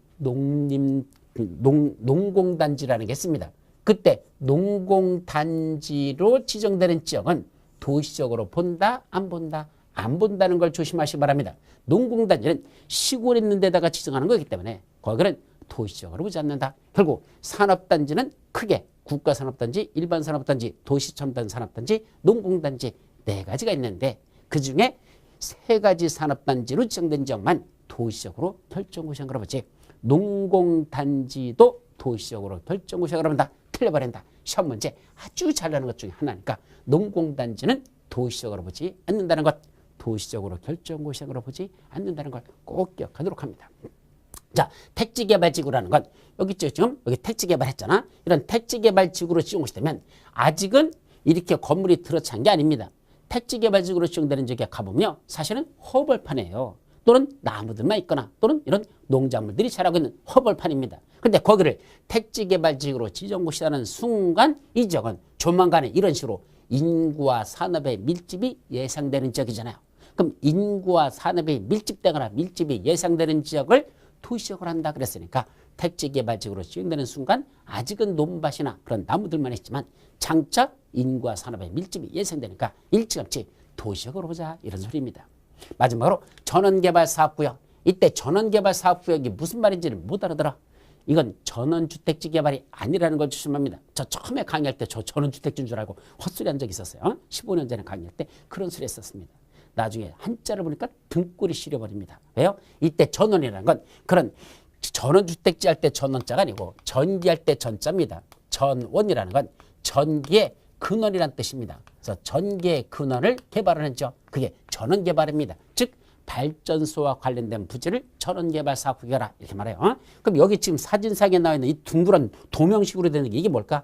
농공단지라는 게 있습니다. 그때 농공단지로 지정되는 지역은 도시적으로 본다, 안 본다? 안 본다는 걸 조심하시기 바랍니다. 농공단지는 시골에 있는 데다가 지정하는 거기 때문에 거기는 도시적으로 보지 않는다. 결국 산업단지는 크게 국가산업단지, 일반산업단지, 도시첨단산업단지, 농공단지 네 가지가 있는데 그중에 세 가지 산업단지로 지정된 지역만 도시적으로 결정고시역으로 보지. 농공단지도 도시적으로 결정고시역으로 본다. 틀려버린다. 시험 문제 아주 잘 나는 것 중에 하나니까 농공단지는 도시적으로 보지 않는다는 것, 도시적으로 결정고시역으로 보지 않는다는 걸 꼭 기억하도록 합니다. 자, 택지개발지구라는 건 여기 지금 여기 택지개발했잖아. 이런 택지개발지구로 지정고시되면 아직은 이렇게 건물이 들어찬 게 아닙니다. 택지개발지구로 지정되는 지역에 가보면요, 사실은 허벌판이에요. 또는 나무들만 있거나 또는 이런 농작물들이 자라고 있는 허벌판입니다. 그런데 거기를 택지개발지구로 지정고시하는 순간 이 지역은 조만간에 이런 식으로 인구와 산업의 밀집이 예상되는 지역이잖아요. 그럼 인구와 산업이 밀집되거나 밀집이 예상되는 지역을 도시적으로 한다 그랬으니까 택지개발지구로 지정되는 순간 아직은 논밭이나 그런 나무들만 있지만 장차 인구와 산업의 밀집이 예상되니까 일찌감치 도시적으로 보자 이런 소리입니다. 마지막으로 전원개발사업구역. 이때 전원개발사업구역이 무슨 말인지를 못 알아들어. 이건 전원주택지 개발이 아니라는 걸 조심합니다. 저 처음에 강의할 때 저 전원주택지인 줄 알고 헛소리 한 적이 있었어요. 15년 전에 강의할 때 그런 소리 했었습니다. 나중에 한자를 보니까 등골이 시려버립니다. 왜요? 이때 전원이라는 건 그런 전원주택지 할 때 전원자가 아니고 전기할 때 전자입니다. 전원이라는 건 전기의 근원이라는 뜻입니다. 그래서 전기의 근원을 개발을 했죠. 그게 전원개발입니다. 즉 발전소와 관련된 부지를 전원개발사업구역이라 이렇게 말해요. 그럼 여기 지금 사진상에 나와 있는 이 둥그런 도명식으로 되는 게 이게 뭘까?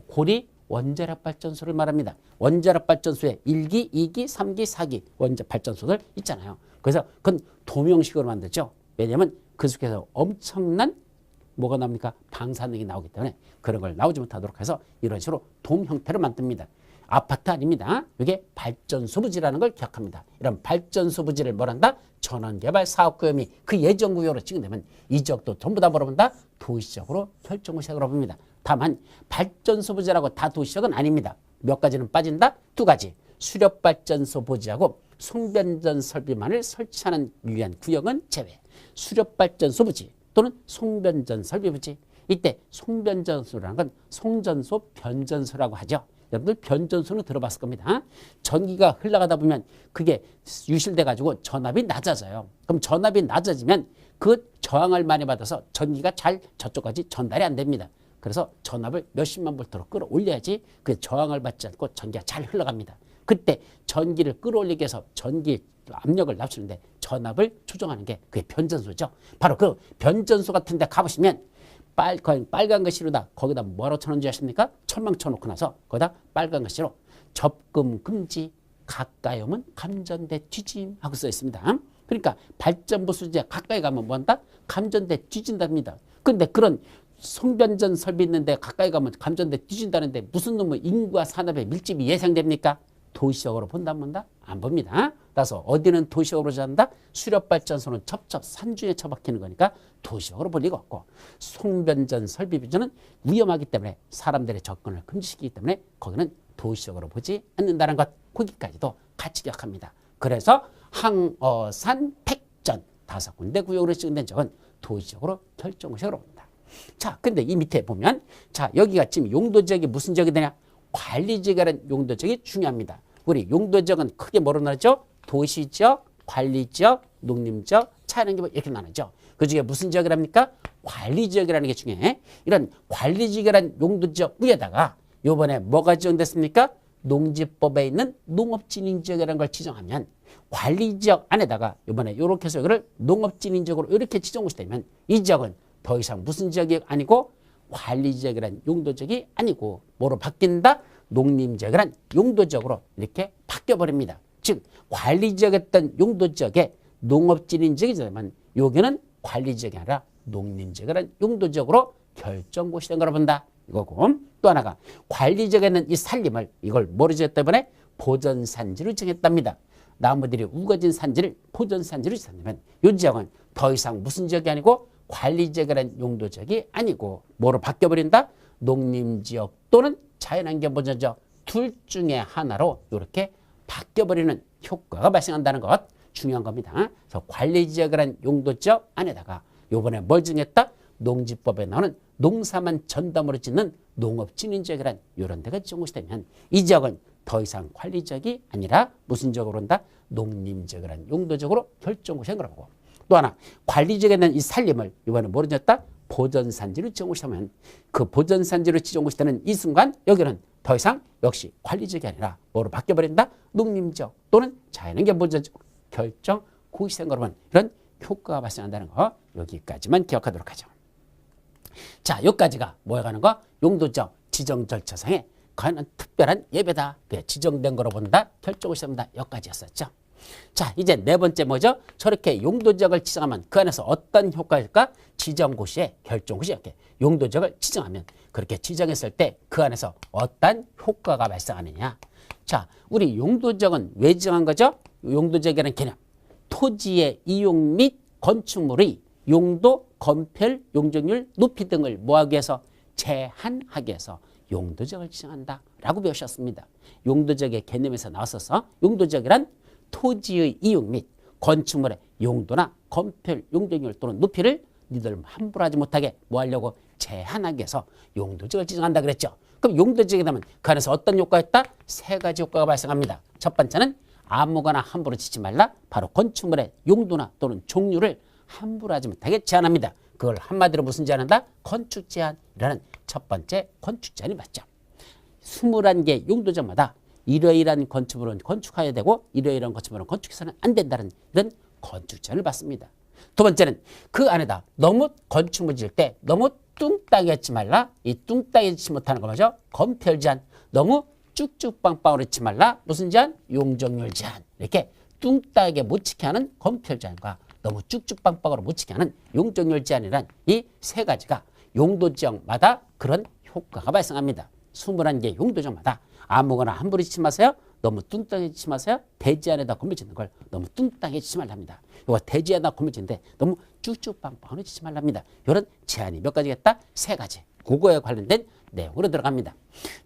고리 원자력발전소를 말합니다. 원자력발전소에 1기, 2기, 3기, 4기 원자발전소들 있잖아요. 그래서 그건 도명식으로 만들죠. 왜냐하면 그 속에서 엄청난 뭐가 나옵니까? 방사능이 나오기 때문에 그런 걸 나오지 못하도록 해서 이런 식으로 돔 형태로 만듭니다. 아파트 아닙니다. 이게 발전소 부지라는 걸 기억합니다. 이런 발전소 부지를 뭐란다? 전원개발 사업구역이 그 예정구역으로 지정되면 이 지역도 전부 다 뭐라 본다? 도시적으로 결정구역으로 봅니다. 다만 발전소 부지라고 다 도시적은 아닙니다. 몇 가지는 빠진다? 두 가지. 수력발전소 부지하고 송변전 설비만을 설치하는 유일한 구역은 제외. 수력발전소 부지 또는 송변전 설비 부지. 이때 송변전소라는 건 송전소, 변전소라고 하죠. 여러분들 변전소는 들어봤을 겁니다. 전기가 흘러가다 보면 그게 유실돼 가지고 전압이 낮아져요. 그럼 전압이 낮아지면 그 저항을 많이 받아서 전기가 잘 저쪽까지 전달이 안 됩니다. 그래서 전압을 몇십만 볼트로 끌어올려야지 그 저항을 받지 않고 전기가 잘 흘러갑니다. 그때 전기를 끌어올리기 위해서 전기 압력을 낮추는데 전압을 조정하는 게 그게 변전소죠. 바로 그 변전소 같은 데 가보시면 빨간 글씨로다 거기다 뭐라고 쳐놓은지 아십니까? 철망 쳐놓고 나서 거기다 빨간 글씨로 접근 금지, 가까이 오면 감전대 뒤짐 하고 써 있습니다. 그러니까 발전부 수지에 가까이 가면 뭐 한다? 감전대 뒤진답니다. 그런데 그런 송변전 설비 있는데 가까이 가면 감전대 뒤진다는데 무슨 놈의 인구와 산업의 밀집이 예상됩니까? 도시적으로 본다 본다? 안 봅니다. 따라서 어디는 도시적으로 잔다? 수력발전소는 첩첩 산중에 처박히는 거니까 도시적으로 볼 리가 없고, 송변전 설비 비전은 위험하기 때문에 사람들의 접근을 금지시키기 때문에 거기는 도시적으로 보지 않는다는 것, 거기까지도 같이 기억합니다. 그래서 항어산 택전 5군데 구역으로 지정된 적은 도시적으로 결정구역으로 옵니다. 자, 근데 이 밑에 보면 자, 여기가 지금 용도지역이 무슨 지역이 되냐? 관리지역이라는 용도지역이 중요합니다. 우리 용도지역은 크게 뭐로 나누죠? 도시지역, 관리지역, 농림지역, 차량지역 이렇게 나누죠. 그 중에 무슨 지역이랍니까? 관리지역이라는 게 중요해. 이런 관리지역이라는 용도지역 위에다가 요번에 뭐가 지정됐습니까? 농지법에 있는 농업진흥지역이라는 걸 지정하면 관리지역 안에다가 요번에 요렇게 해서 이거를 농업진흥지역으로 이렇게 지정을 되면 이 지역은 더 이상 무슨 지역이 아니고 관리지역이란 용도지역이 아니고 뭐로 바뀐다? 농림지역이란 용도지역으로 이렇게 바뀌어버립니다. 즉 관리지역이었던 용도지역에 농업진흥지역이 되면 여기는 관리지역이 아니라 농림지역이란 용도지역으로 결정고시 된 거라 본다. 이거고, 또 하나가 관리지역에 있는 이 산림을 이걸 뭐로 지었다 이번에 보전산지로 정했답니다. 나무들이 우거진 산지를 보전산지로 지었다면 이 지역은 더 이상 무슨 지역이 아니고 관리지역이라는 용도지역이 아니고 뭐로 바뀌어버린다? 농림지역 또는 자연환경보전지역 둘 중에 하나로 이렇게 바뀌어버리는 효과가 발생한다는 것 중요한 겁니다. 그래서 관리지역이라는 용도지역 안에다가 요번에 뭘 정했다? 농지법에 나오는 농사만 전담으로 짓는 농업진흥지역이란 이런 데가 지정고시 되면 이 지역은 더 이상 관리지역이 아니라 무슨 지역으로 온다? 농림지역이라는 용도적으로 결정고시 한 거라고. 또 하나 관리지역에 있는 이 산림을 이번에 뭐로 지었다? 보전산지로 지정고시 하면 그 보전산지로 지정고시 되는 이 순간 여기는 더 이상 역시 관리지역이 아니라 뭐로 바뀌어버린다? 농림지역 또는 자연환경보전지역 결정고시 된 거라면 이런 효과가 발생한다는 거 여기까지만 기억하도록 하죠. 자, 여기까지가 뭐에 가는 거? 용도지역 지정 절차상에 관한 특별한 예배다. 지정된 거로 본다. 결정고시 됩니다. 여기까지였었죠. 자, 이제 네 번째 뭐죠? 저렇게 용도지역을 지정하면 그 안에서 어떤 효과일까? 지정고시에 결정고시 이렇게 용도지역을 지정하면 그렇게 지정했을 때 그 안에서 어떤 효과가 발생하느냐? 자, 우리 용도지역은 왜 지정한 거죠? 용도지역이라는 개념. 토지의 이용 및 건축물의 용도, 건폐율, 용적률, 높이 등을 뭐하기 위해서? 제한하기 위해서 용도지역을 지정한다라고 배우셨습니다. 용도지역의 개념에서 나왔어서 용도지역이란 토지의 이용 및 건축물의 용도나 건폐율, 용적률 또는 높이를 니들 함부로 하지 못하게 뭐 하려고? 제한하기 위해서 용도지역을 지정한다 그랬죠. 그럼 용도지역이 되면 그 안에서 어떤 효과가 있다? 세 가지 효과가 발생합니다. 첫 번째는 아무거나 함부로 짓지 말라. 바로 건축물의 용도나 또는 종류를 함부로 하지 못하게 제한합니다. 그걸 한마디로 무슨 제한한다? 건축 제한이라는 첫 번째 건축 제한이 맞죠. 21개 용도지역마다 이러이러한 건축물은 건축해야 되고 이러이러한 건축물은 건축해서는 안 된다는 이런 건축 제한을 받습니다. 두 번째는 그 안에다 너무 건축물 지을 때 너무 뚱땅히 짓지 말라. 이 뚱땅히 짓지 못하는 거 뭐죠? 건폐율 제한. 너무 쭉쭉빵빵으로 짓지 말라. 무슨 제한? 용적률 제한. 이렇게 뚱땅하게 못 지게 하는 건폐율 제한과 너무 쭉쭉빵빵으로 못 지게 하는 용적률 제한이란 이 세 가지가 용도지역마다 그런 효과가 발생합니다. 21개 용도지역마다 아무거나 함부로 짓지 마세요. 너무 뚱땅히 짓지 마세요. 대지 안에다 건물 짓는 걸 너무 뚱땅히 짓지 말랍니다. 이거 대지 안에다 건물 짓는데 너무 쭉쭉빵빵으로 짓지 말랍니다. 이런 제한이 몇 가지겠다? 세 가지. 그거에 관련된 내용으로 들어갑니다.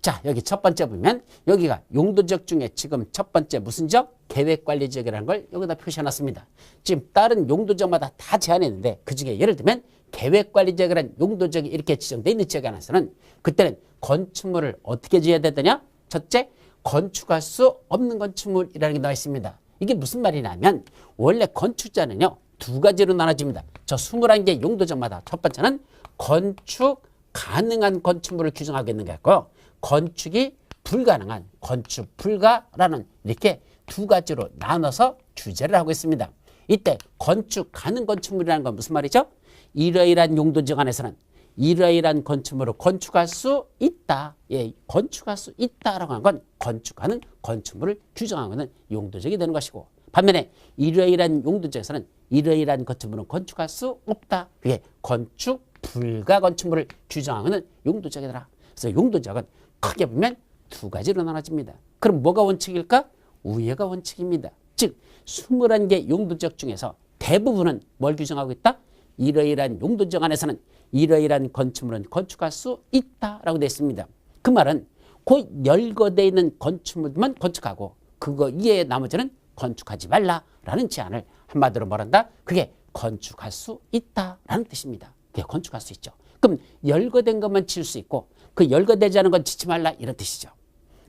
자, 여기 첫 번째 보면 여기가 용도지역 중에 지금 첫 번째 무슨 지역? 계획관리지역이라는 걸 여기다 표시해놨습니다. 지금 다른 용도지역마다 다 제한했는데 그중에 예를 들면 계획관리지역이라는 용도지역이 이렇게 지정되어 있는 지역에 하나서는 그때는 건축물을 어떻게 지어야 되더냐? 첫째, 건축할 수 없는 건축물이라는 게 나와 있습니다. 이게 무슨 말이냐면 원래 건축자는요 두 가지로 나눠집니다. 저 21개 용도지역마다 첫 번째는 건축 가능한 건축물을 규정하겠는 게 있고요. 건축이 불가능한, 건축 불가라는 이렇게 두 가지로 나눠서 주제를 하고 있습니다. 이때 건축 가능 건축물이라는 건 무슨 말이죠? 이러이러한 용도적 안에서는 이러이러한 건축물을 건축할 수 있다. 예, 건축할 수 있다라고 하는 건 건축하는 건축물을 규정하는 용도적이 되는 것이고, 반면에 이러이러한 용도적에서는 이러이러한 건축물은 건축할 수 없다. 그게 건축 불가 건축물을 규정하는 용도적이더라. 그래서 용도적은 크게 보면 두 가지로 나눠집니다. 그럼 뭐가 원칙일까? 우회가 원칙입니다. 즉 21개 용도적 중에서 대부분은 뭘 규정하고 있다? 이러이러한 용도적 안에서는 이러이러한 건축물은 건축할 수 있다라고 되어 있습니다. 그 말은 그 열거되어 있는 건축물만 건축하고 그거 이외의 나머지는 건축하지 말라라는 제안을 한마디로 말한다. 그게 건축할 수 있다라는 뜻입니다. 그게 건축할 수 있죠. 그럼 열거된 것만 지을 수 있고 그 열거되지 않은 건 짓지 말라 이런 뜻이죠.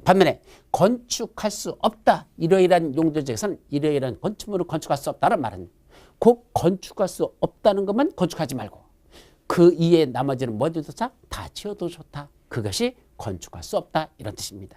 반면에 건축할 수 없다. 이러이러한 용도적에서는 이러이러한 건축물을 건축할 수 없다는 말은 그 건축할 수 없다는 것만 건축하지 말고 그 이외의 나머지는 뭐도 좋다? 다 지어도 좋다. 그것이 건축할 수 없다 이런 뜻입니다.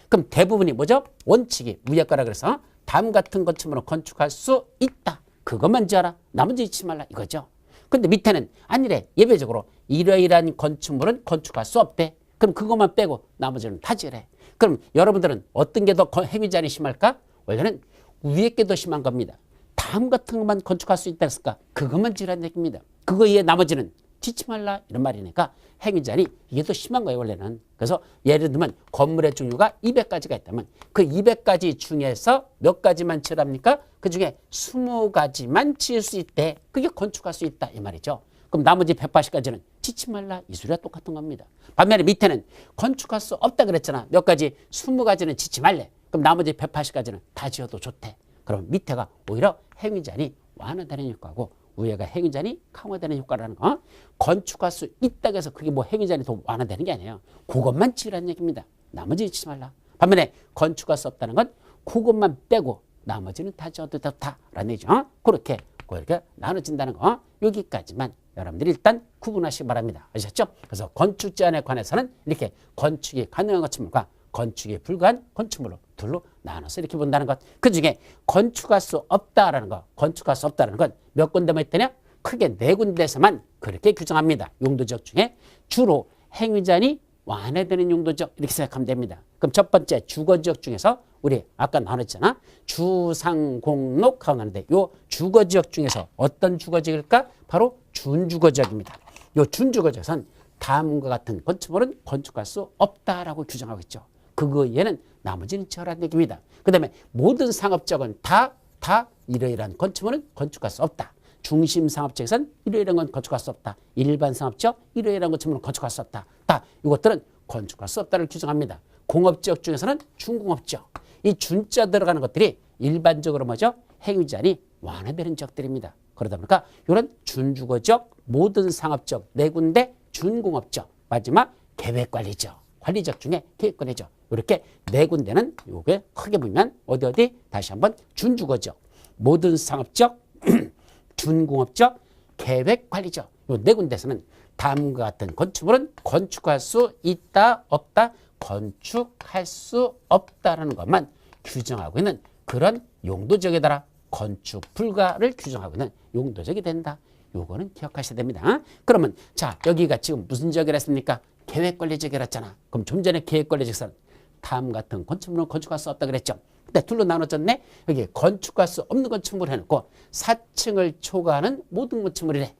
그럼 대부분이 뭐죠? 원칙이 위에 거라 그래서 다음 같은 건축물은 건축할 수 있다. 그것만 지어라. 나머지 짓지 말라 이거죠. 근데 밑에는 아니래. 예외적으로 이러이러한 건축물은 건축할 수 없대. 그럼 그것만 빼고 나머지는 다 지으래. 그럼 여러분들은 어떤 게 더 행위자리 심할까? 원래는 위에 게 더 심한 겁니다. 다음 같은 것만 건축할 수 있다 했을까? 그것만 지으라는 얘기입니다. 그거 이외에 나머지는 짓지 말라 이런 말이니까 행위자리 이게 더 심한 거예요 원래는. 그래서 예를 들면 건물의 종류가 200가지가 있다면 그 200가지 중에서 몇 가지만 지으랍니까? 그 중에 20가지만 지을 수 있대. 그게 건축할 수 있다 이 말이죠. 그럼 나머지 180가지는 짓지 말라 이 소리가 똑같은 겁니다. 반면에 밑에는 건축할 수 없다 그랬잖아. 몇 가지 20가지는 짓지 말래. 그럼 나머지 180가지는 다 지어도 좋대. 그럼 밑에가 오히려 행위자리 완화되는 효과고 위에가 행위자리 강화되는 효과라는 거. 건축할 수 있다고 해서 그게 뭐 행위자리 더 완화되는 게 아니에요. 그것만 지으라는 얘기입니다. 나머지 짓지 말라. 반면에 건축할 수 없다는 건 그것만 빼고 나머지는 다 지어도 좋다라는 얘기죠. 그렇게 나눠진다는 거. 여기까지만 여러분들이 일단 구분하시기 바랍니다. 아셨죠? 그래서 건축 제한에 관해서는 이렇게 건축이 가능한 건축물과 건축이 불가한 건축물로 둘로 나눠서 이렇게 본다는 것. 그 중에 건축할 수 없다라는 것, 건축할 수 없다는 건 몇 군데만 있더냐? 크게 4군데에서만 그렇게 규정합니다. 용도적 중에 주로 행위자니 완화되는 용도적 이렇게 생각하면 됩니다. 그럼 첫 번째 주거지역 중에서 우리 아까 나눴잖아. 주상공록 하고 나는데 요 주거지역 중에서 어떤 주거지역일까? 바로 준주거지역입니다. 요 준주거지역은 다음과 같은 건축물은 건축할 수 없다라고 규정하고 있죠. 그거 이외에는 나머지는 지어라는 얘기입니다. 그 다음에 모든 상업적은 다 이러이러한 건축물은 건축할 수 없다. 중심 상업지역에서는 이러이러한 건 건축할 수 없다. 일반 상업지역 이러이러한 건축물은 건축할 수 없다. 다 이것들은 건축할 수 없다를 규정합니다. 공업지역 중에서는 준공업지역. 이 준자 들어가는 것들이 일반적으로 뭐죠? 행위자니 완화되는 지역들입니다. 그러다 보니까 이런 준주거지역, 모든 상업지역 4군데, 준공업지역, 마지막 계획관리지역. 관리지역 중에 계획관리지역. 이렇게 4군데는 요게 크게 보면 어디 다시 한번 준주거지역, 모든 상업지역, 준공업지역, 계획관리지역. 요 4군데에서는 다음과 같은 건축물은 건축할 수 있다, 없다, 건축할 수 없다라는 것만 규정하고 있는 그런 용도적에 따라 건축 불가를 규정하고 있는 용도적이 된다. 요거는 기억하셔야 됩니다. 그러면 자 여기가 지금 무슨 지역이라 했습니까? 계획관리지역이라 했잖아. 그럼 좀 전에 계획관리지역에서는 다음 같은 건축물은 건축할 수 없다 그랬죠. 근데 둘로 나눠졌네. 여기 건축할 수 없는 건축물을 해놓고 4층을 초과하는 모든 건축물이래.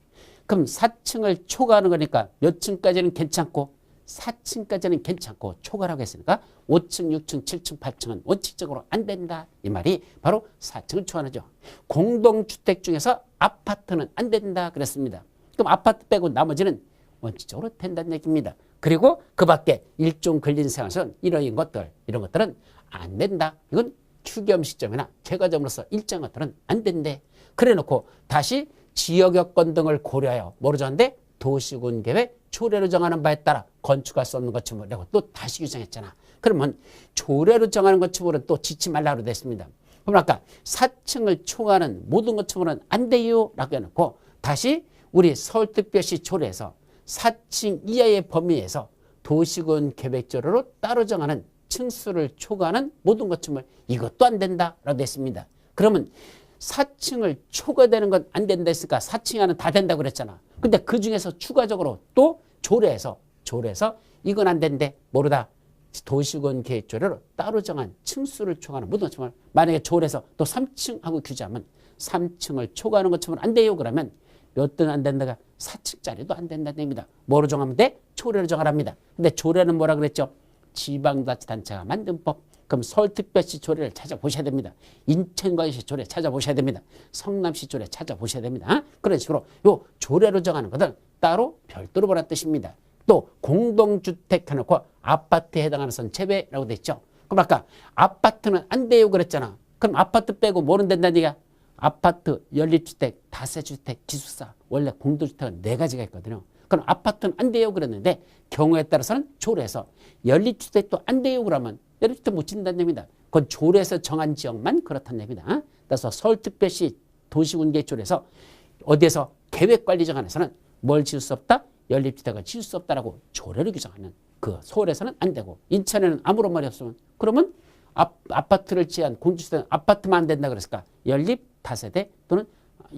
그럼 4층을 초과하는 거니까 몇 층까지는 괜찮고 4층까지는 괜찮고 초과라고 했으니까 5층, 6층, 7층, 8층은 원칙적으로 안 된다. 이 말이 바로 4층을 초과하죠. 공동주택 중에서 아파트는 안 된다 그랬습니다. 그럼 아파트 빼고 나머지는 원칙적으로 된다는 얘기입니다. 그리고 그 밖에 일종 근린생활선 이런 것들은 안 된다. 이건 추경 시점이나 개과점으로서 일정 것들은 안 된대. 그래 놓고 다시 지역 여건 등을 고려하여 뭐로 정한데 도시군 계획 조례로 정하는 바에 따라 건축할 수 없는 건축물이라고 또 다시 규정했잖아. 그러면 조례로 정하는 건축물은 또 짓지 말라고 됐습니다. 그럼 아까 4층을 초과하는 모든 건축물은 안 돼요 라고 해놓고 다시 우리 서울특별시 조례에서 4층 이하의 범위에서 도시군 계획조례로 따로 정하는 층수를 초과하는 모든 건축물 이것도 안 된다라고 했습니다. 그러면 4층을 초과되는 건 안 된다 했으니까 4층 이하는 다 된다고 그랬잖아. 근데 그 중에서 추가적으로 또 조례에서 이건 안 된대. 모르다. 도시군 계획조례로 따로 정한 층수를 초과하는 모든 건축물. 만약에 조례에서 또 3층하고 규제하면 3층을 초과하는 건축물은 안 돼요. 그러면 몇 등 안 된다가 4층짜리도 안 된다는 얘기입니다. 뭐로 정하면 돼? 조례로 정하랍니다. 근데 조례는 뭐라 그랬죠? 지방자치단체가 만든 법. 그럼 서울특별시 조례를 찾아보셔야 됩니다. 인천광역시 조례 찾아보셔야 됩니다. 성남시 조례 찾아보셔야 됩니다. 그런 식으로 요 조례로 정하는 것은 따로 별도로 보라는 뜻입니다. 또 공동주택 해놓고 아파트에 해당하는 선 제외라고 돼 있죠. 그럼 아까 아파트는 안 돼요 그랬잖아. 그럼 아파트 빼고 뭐는 된다는 얘기야? 아파트, 연립주택, 다세주택, 기숙사. 원래 공동주택은 4가지가 있거든요. 그럼 아파트는 안 돼요 그랬는데 경우에 따라서는 조례에서 연립주택도 안 돼요 그러면 연립주택 못 짓는다는 얘기입니다. 그건 조례에서 정한 지역만 그렇다는 얘기입니다. 그래서 서울특별시 도시군계획조례에서 어디에서 계획관리정안에서는 뭘 지을 수 없다? 연립주택을 지을 수 없다라고 조례를 규정하는 그 서울에서는 안 되고 인천에는 아무런 말이 없으면 그러면 아파트를 지한 공주주택은 아파트만 안 된다 그랬을까? 연립 다세대 또는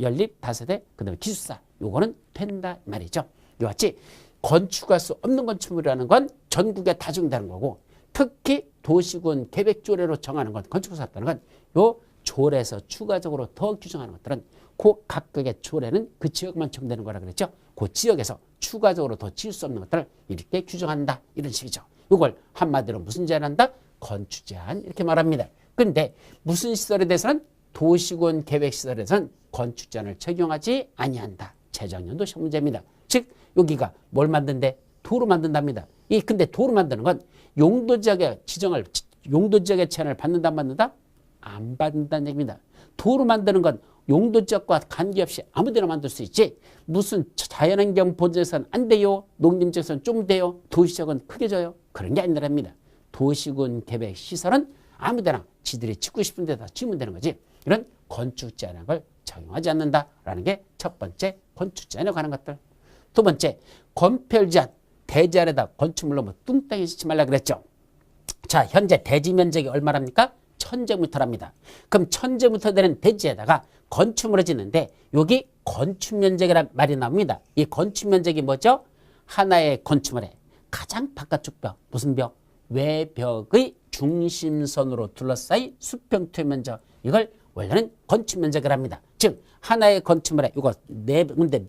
연립 다세대 그다음에 기숙사 요거는 된다 말이죠. 이와 같이 건축할 수 없는 건축물이라는 건 전국에 다 적용되는 거고 특히 도시군 계획조례로 정하는 건 건축할 수 없다는 건 요 조례에서 추가적으로 더 규정하는 것들은 그 각각의 조례는 그 지역만 적용되는 거라 그랬죠. 그 지역에서 추가적으로 더 지을 수 없는 것들을 이렇게 규정한다 이런 식이죠. 이걸 한마디로 무슨 제한한다? 건축 제한 이렇게 말합니다. 그런데 무슨 시설에 대해서는 도시군 계획시설에서는 건축 제한을 적용하지 아니한다. 재작년도 시험 문제입니다. 즉 여기가 뭘 만든대? 도로 만든답니다. 근데 도로 만드는 건 용도지역의 지정을 용도지역의 제한을 받는다 안 받는다? 안 받는다는 얘기입니다. 도로 만드는 건 용도지역과 관계없이 아무데나 만들 수 있지 무슨 자연환경 보전에서는 안 돼요. 농림지역에서는 좀 돼요. 도시지역은 크게 져요. 그런 게 아니랍니다. 도시군 계획 시설은 아무데나 지들이 짓고 싶은 데다 지으면 되는 거지. 이런 건축 제한을 걸 적용하지 않는다라는 게 첫 번째 건축 제한에 관한 것들. 두 번째 건폐율 제한. 대지안에다 건축물로 뭐 뚱땅이 짓지 말라 그랬죠. 자 현재 대지 면적이 얼마랍니까? 1000제곱미터랍니다. 그럼 1000제곱미터 되는 대지에다가 건축물을 짓는데 여기 건축면적이라는 말이 나옵니다. 이 건축면적이 뭐죠? 하나의 건축물의 가장 바깥쪽 벽, 무슨 벽? 외벽의 중심선으로 둘러싸인 수평투의 면적. 이걸 원래는 건축면적이라 합니다. 즉 하나의 건축물에 이거 네 군데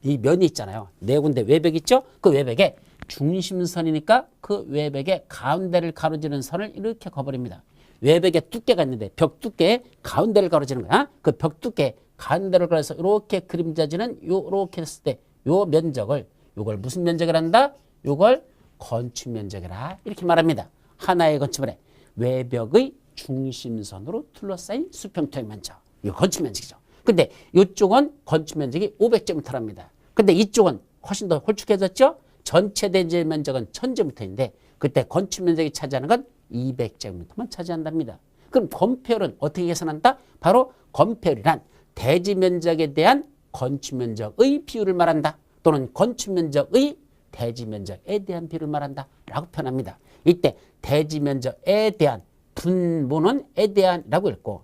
이 면이 있잖아요. 네 군데 외벽 있죠? 그 외벽에 중심선이니까 그 외벽의 가운데를 가로지르는 선을 이렇게 그어버립니다. 외벽에 두께가 있는데 벽 두께에 가운데를 가로지르는 거야. 그 벽 두께 가운데를 가로서 이렇게 그림자지는 요렇게 했을 때 요 면적을 요걸 무슨 면적이라 한다? 요걸 건축면적이라 이렇게 말합니다. 하나의 건축물에 외벽의 중심선으로 둘러싸인 수평투의 면적. 이거 건축면적이죠. 근데 이쪽은 건축면적이 500제곱미터랍니다. 근데 이쪽은 훨씬 더 홀쭉해졌죠? 전체 대지 면적은 1000제곱미터인데 그때 건축면적이 차지하는 건 200제곱미터만 차지한답니다. 그럼 건폐율은 어떻게 계산한다? 바로 건폐율이란 대지 면적에 대한 건축면적의 비율을 말한다. 또는 건축면적의 대지 면적에 대한 비율을 말한다. 라고 표현합니다. 이때 대지 면적에 대한 분모는 에 대한이라고 읽고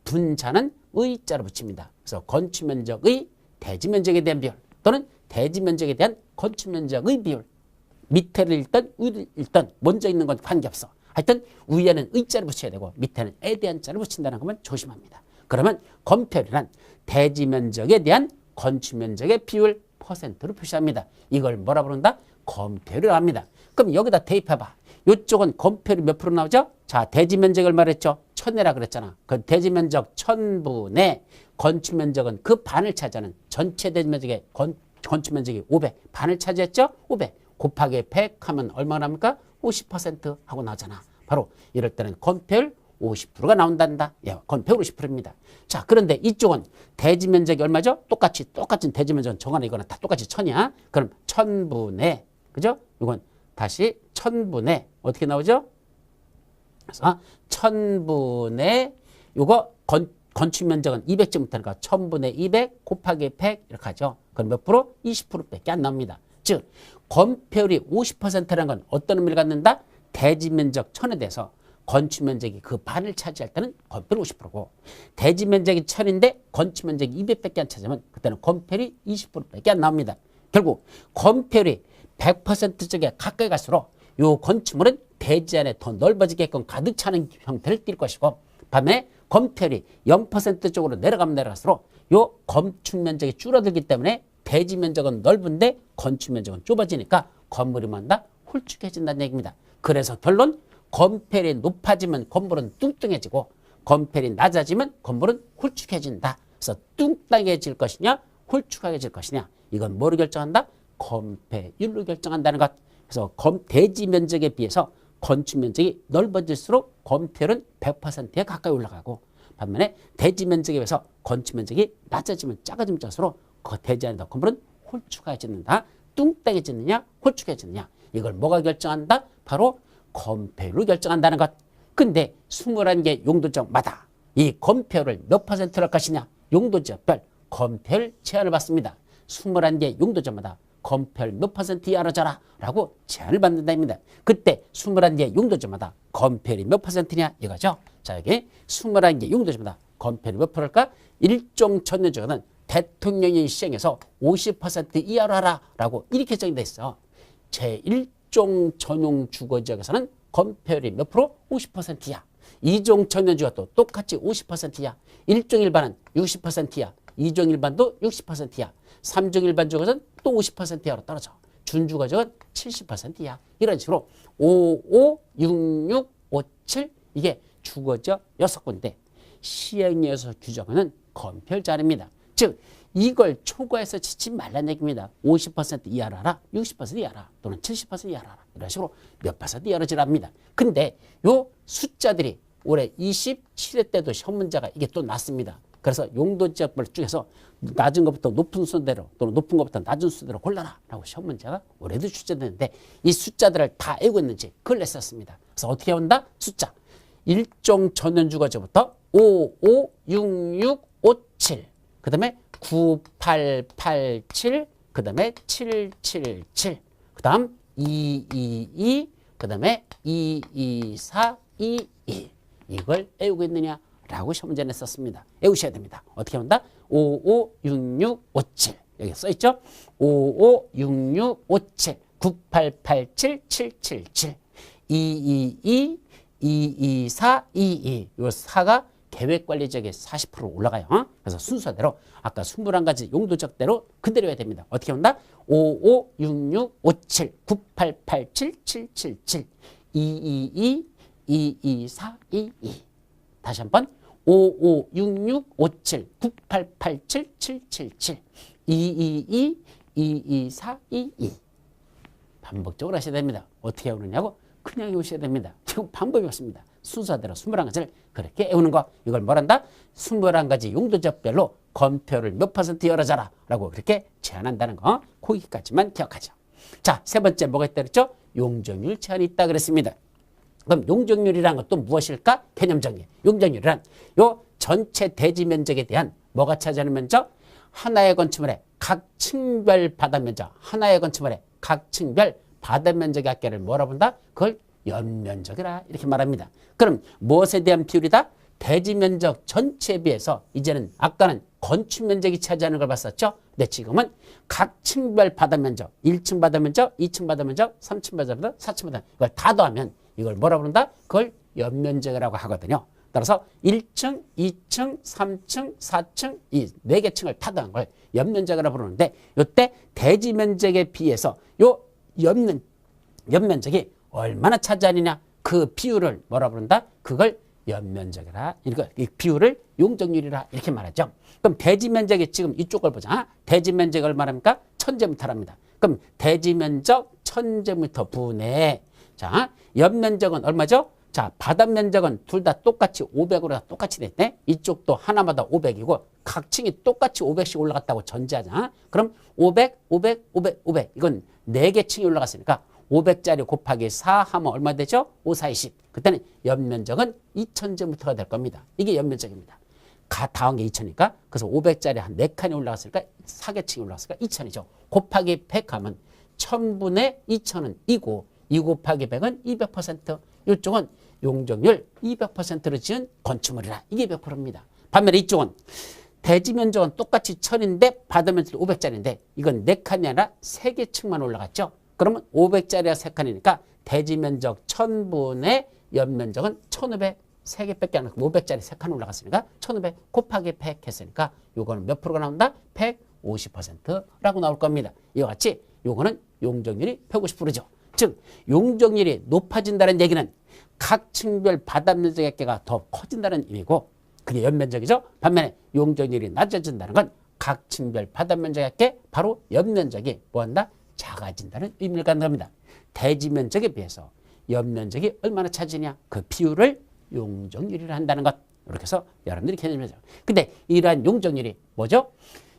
분자는 의자로 붙입니다. 그래서 건축면적의 대지 면적에 대한 비율 또는 대지 면적에 대한 건축면적의 비율 밑에를 읽든 위를 읽든 먼저 있는 건 관계없어. 하여튼 위에는 의자를 붙여야 되고 밑에는 에 대한 자를 붙인다는 것만 조심합니다. 그러면 건폐율이란 대지 면적에 대한 건축 면적의 비율 퍼센트로 표시합니다. 이걸 뭐라 부른다? 건폐율이라고 합니다. 그럼 여기다 대입해봐. 이쪽은 건폐율이 몇 프로 나오죠? 자, 대지 면적이 얼마나 했죠? 1000이라 그랬잖아. 그 대지 면적 1000분의 건축 면적은 그 반을 차지하는 전체 대지 면적의 건축 면적이 500. 반을 차지했죠? 500. 곱하기 100 하면 얼마나 납니까? 50% 하고 나오잖아. 바로 이럴 때는 건폐율 50%가 나온단다. 예, 건폐율 50%입니다. 자, 그런데 이쪽은 대지 면적이 얼마죠? 똑같은 대지 면적은 정하는 이거는 다 똑같이 1000이야. 그럼 1000분의 그죠? 이건 다시 1000분의 어떻게 나오죠? 그래서 1000분의 요거 건축 면적은 200제곱미터니까 1000분의 200 곱하기 100 이렇게 하죠. 그럼 몇 프로? 20%밖에 안 나옵니다. 즉 건폐율이 50%라는 건 어떤 의미를 갖는다? 대지 면적 1000에 대해서 건축 면적이 그 반을 차지할 때는 건폐율 50%고 대지 면적이 1000인데 건축 면적이 200밖에 안 차지하면 그때는 건폐율이 20%밖에 안 나옵니다. 결국 건폐율이 100% 쪽에 가까이 갈수록 이 건축물은 대지 안에 더 넓어지게끔 가득 차는 형태를 띌 것이고 반면에 건폐율이 0% 쪽으로 내려가면 내려갈수록 이 건축 면적이 줄어들기 때문에 대지 면적은 넓은데 건축 면적은 좁아지니까 건물이 뭔다? 홀쭉해진다는 얘기입니다. 그래서 결론 건폐율이 높아지면 건물은 뚱뚱해지고 건폐율이 낮아지면 건물은 홀쭉해진다. 그래서 뚱땅해질 것이냐 홀쭉해질 것이냐 이건 뭐로 결정한다? 건폐율로 결정한다는 것. 그래서 대지 면적에 비해서 건축 면적이 넓어질수록 건폐율은 100%에 가까이 올라가고 반면에 대지 면적에 비해서 건축 면적이 낮아지면 작아지면 작을수록 그 대지 안에서 건물은 홀쭉해지는다. 뚱땅해지느냐 홀쭉해지느냐 이걸 뭐가 결정한다? 바로 건폐율로 결정한다는 것. 근데 21개 용도지역마다 이 건폐율을 몇 %로 할 것이냐 용도지역별 건폐율 제한을 받습니다. 21개 용도지역마다 건폐율 몇 % 이하로 자라 라고 제한을 받는다입니다. 그때 21개 용도지마다 건폐율이 몇 %냐 이거죠. 자 여기 21개 용도지마다 건폐율이 몇 %일까? 일종 전용지역은 대통령이 시행해서 50% 이하로 하라 라고 이렇게 정의되어 있어. 제1종 전용 주거지역에서는 건폐율이 몇 %? 50% 이하. 2종 전용지역도 똑같이 50% 이하. 1종 일반은 60% 이하. 2종 일반도 60% 이하. 3종 일반 주거지역은 또 50% 이하로 떨어져. 준주거지역은 70% 이하. 이런 식으로 55, 66, 57 이게 주거지역 6군데 시행령에서 규정하는 건폐율 자리입니다. 즉 이걸 초과해서 짓지 말라는 얘기입니다. 50% 이하로 하라, 60% 이하로 하라, 또는 70% 이하로 하라. 이런 식으로 몇 % 이하로 지랍니다. 근데 요 숫자들이 올해 27회 때도 시험 문제가 이게 또 났습니다. 그래서 용도지역별 중에서 낮은 것부터 높은 순대로 또는 높은 것부터 낮은 순대로 골라라 라고 시험 문제가 올해도 출제되는데 이 숫자들을 다 알고 있는지 그걸 냈었습니다. 그래서 어떻게 온다? 숫자 일종 전원주거지부터 5, 5, 6, 6, 5, 7 그 다음에 9, 8, 8, 7 그 다음에 7, 7, 7 그 다음 2, 2, 2 그 다음에 2, 2, 4, 2, 2 이걸 외우고 있느냐 라고 시험 문제 냈었습니다. 외우셔야 됩니다. 어떻게 한다? 5, 5, 6, 6, 5, 7 여기 써있죠? 5, 5, 6, 6, 5, 7 9, 8, 8, 7, 7, 7, 7 2, 2, 2 2, 2, 4, 2, 2 이 4가 계획관리지역에 40% 올라가요. 그래서 순서대로 아까 21가지 용도적대로 그대로 해야 됩니다. 어떻게 한다? 5, 5, 6, 6, 5, 7 9, 8, 8, 7, 7, 7, 7 2, 2, 2 2, 2, 4, 2, 2 다시 한번 5, 5, 6, 6, 5, 7 9, 8, 8, 7, 7, 7, 7 2, 2, 2 2, 2, 4, 2, 2 반복적으로 하셔야 됩니다. 어떻게 외우느냐고? 그냥 외우셔야 됩니다. 지금 방법이 없습니다. 순서대로 21가지를 그렇게 외우는 거. 이걸 뭐란다? 21가지 용도지역별로 건폐율을 몇 % 열어줘라 라고 그렇게 제한한다는 거. 거기까지만 기억하죠. 자, 세 번째 뭐가 있다 그랬죠? 용적률 제한이 있다 그랬습니다. 그럼 용적률이란 것도 무엇일까? 개념 정의. 용적률이란 요 전체 대지 면적에 대한 뭐가 차지하는 면적? 하나의 건축물의 각 층별 바닥 면적. 하나의 건축물의 각 층별 바닥 면적의 합계를 뭐라 본다? 그걸 연면적이라 이렇게 말합니다. 그럼 무엇에 대한 비율이다? 대지 면적 전체에 비해서 이제는 아까는 건축 면적이 차지하는 걸 봤었죠? 근데 지금은 각 층별 바닥 면적, 1층 바닥 면적, 2층 바닥 면적, 3층 바닥 면적, 4층 바닥 면적 이걸 다 더하면 이걸 뭐라 부른다? 그걸 연면적이라고 하거든요. 따라서 1층, 2층, 3층, 4층 이 4개 층을 다 더한 걸 연면적이라고 부르는데 이때 대지 면적에 비해서 요 연면적이 얼마나 차지하느냐 그 비율을 뭐라 부른다? 그걸 연면적이라 이 비율을 용적률이라 이렇게 말하죠. 그럼 대지 면적이 지금 이쪽을 보자. 대지 면적이 얼마랍니까? 1000제곱미터랍니다. 그럼 대지 면적 1000제곱미터 분의 자 연면적은 얼마죠? 자 바닥 면적은 둘 다 똑같이 500으로 똑같이 됐네. 이쪽도 하나마다 500이고 각 층이 똑같이 500씩 올라갔다고 전제하자. 그럼 500, 500, 500, 500 이건 4개 층이 올라갔으니까 500짜리 곱하기 4 하면 얼마 되죠? 5, 4, 20. 그때는 연면적은 2000제곱미터가 될 겁니다. 이게 연면적입니다. 다한 게 2000이니까 그래서 500짜리 한 4칸이 올라갔으니까 4개층이 올라갔으니까 2000이죠. 곱하기 100 하면 1000분의 2000은 2고 2 곱하기 100은 200%. 이쪽은 용적률 200%로 지은 건축물이라 이게 100%입니다. 반면에 이쪽은 대지 면적은 똑같이 1000인데 바다면적이 500짜리인데 이건 4칸이 아니라 3개 층만 올라갔죠. 그러면 500짜리가 3칸이니까 대지 면적 1000분의 연면적은 1500 3개밖에 안 나고 500짜리 3칸 올라갔으니까 1500 곱하기 100 했으니까 요거는 몇 프로가 나온다? 150%라고 나올 겁니다. 이와 같이 요거는 용적률이 150%죠. 즉 용적률이 높아진다는 얘기는 각 층별 바다 면적의 개가 더 커진다는 의미고 그게 연면적이죠. 반면에 용적률이 낮아진다는 건 각 층별 바다 면적의 개 바로 연면적이 뭐한다? 작아진다는 의미를 갖는 겁니다. 대지 면적에 비해서 연면적이 얼마나 차지냐 그 비율을 용적률이라 한다는 것. 이렇게 해서 여러분들이 개념이죠. 근데 이러한 용적률이 뭐죠?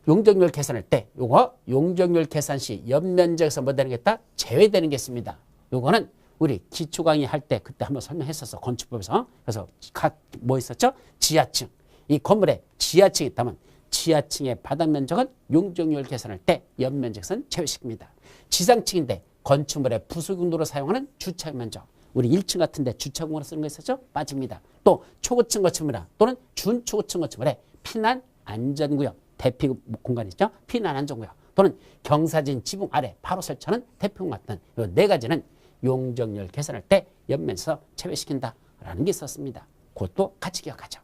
용적률 계산할 때 요거 용적률 계산 시 연면적에서 뭐 되는 게 있다? 제외되는 게 있습니다. 요거는 우리 기초 강의 할 때 그때 한번 설명했었어. 건축법에서. 그래서 각 뭐 있었죠? 지하층. 이 건물에 지하층이 있다면 지하층의 바닥 면적은 용적률 계산할 때 연면적에서는 제외시킵니다. 지상층인데 건축물의 부수용도로 사용하는 주차 면적. 우리 1층 같은데 주차공으로 쓰는 거 있었죠? 빠집니다. 또 초고층 건축물이나 또는 준초고층 건축물의 피난 안전구역, 대피 공간 있죠? 피난 안전구역 또는 경사진 지붕 아래 바로 설치하는 대피공 같은 이 네 가지는 용적률 계산할 때 연면에서 제외시킨다라는 게 있었습니다. 그것도 같이 기억하죠.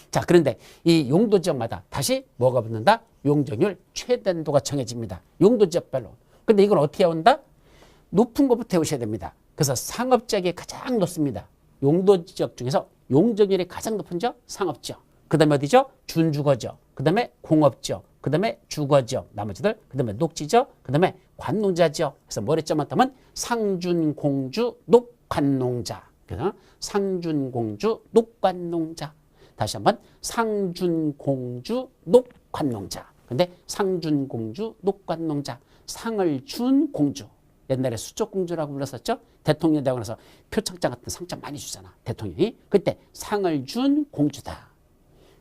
자, 그런데 이 용도 지역마다 다시 뭐가 붙는다? 용적률 최단도가 정해집니다. 용도 지역별로. 근데 이걸 어떻게 해온다? 높은 것부터 해오셔야 됩니다. 그래서 상업지역이 가장 높습니다. 용도 지역 중에서 용적률이 가장 높은 지역 상업지역. 그 다음에 어디죠? 준주거지역. 그 다음에 공업지역. 그 다음에 주거지역. 나머지들. 그 다음에 녹지지역. 그 다음에 관농자지역. 그래서 뭐랬죠? 맞다면 상준공주 녹관농자. 그래서 상준공주 녹관농자. 다시 한번 상준공주 녹관농자. 근데 상준공주 녹관농자. 상을 준 공주. 옛날에 수족공주라고 불렀었죠. 대통령 되고 나서 표창장 같은 상장 많이 주잖아. 대통령이. 그때 상을 준 공주다.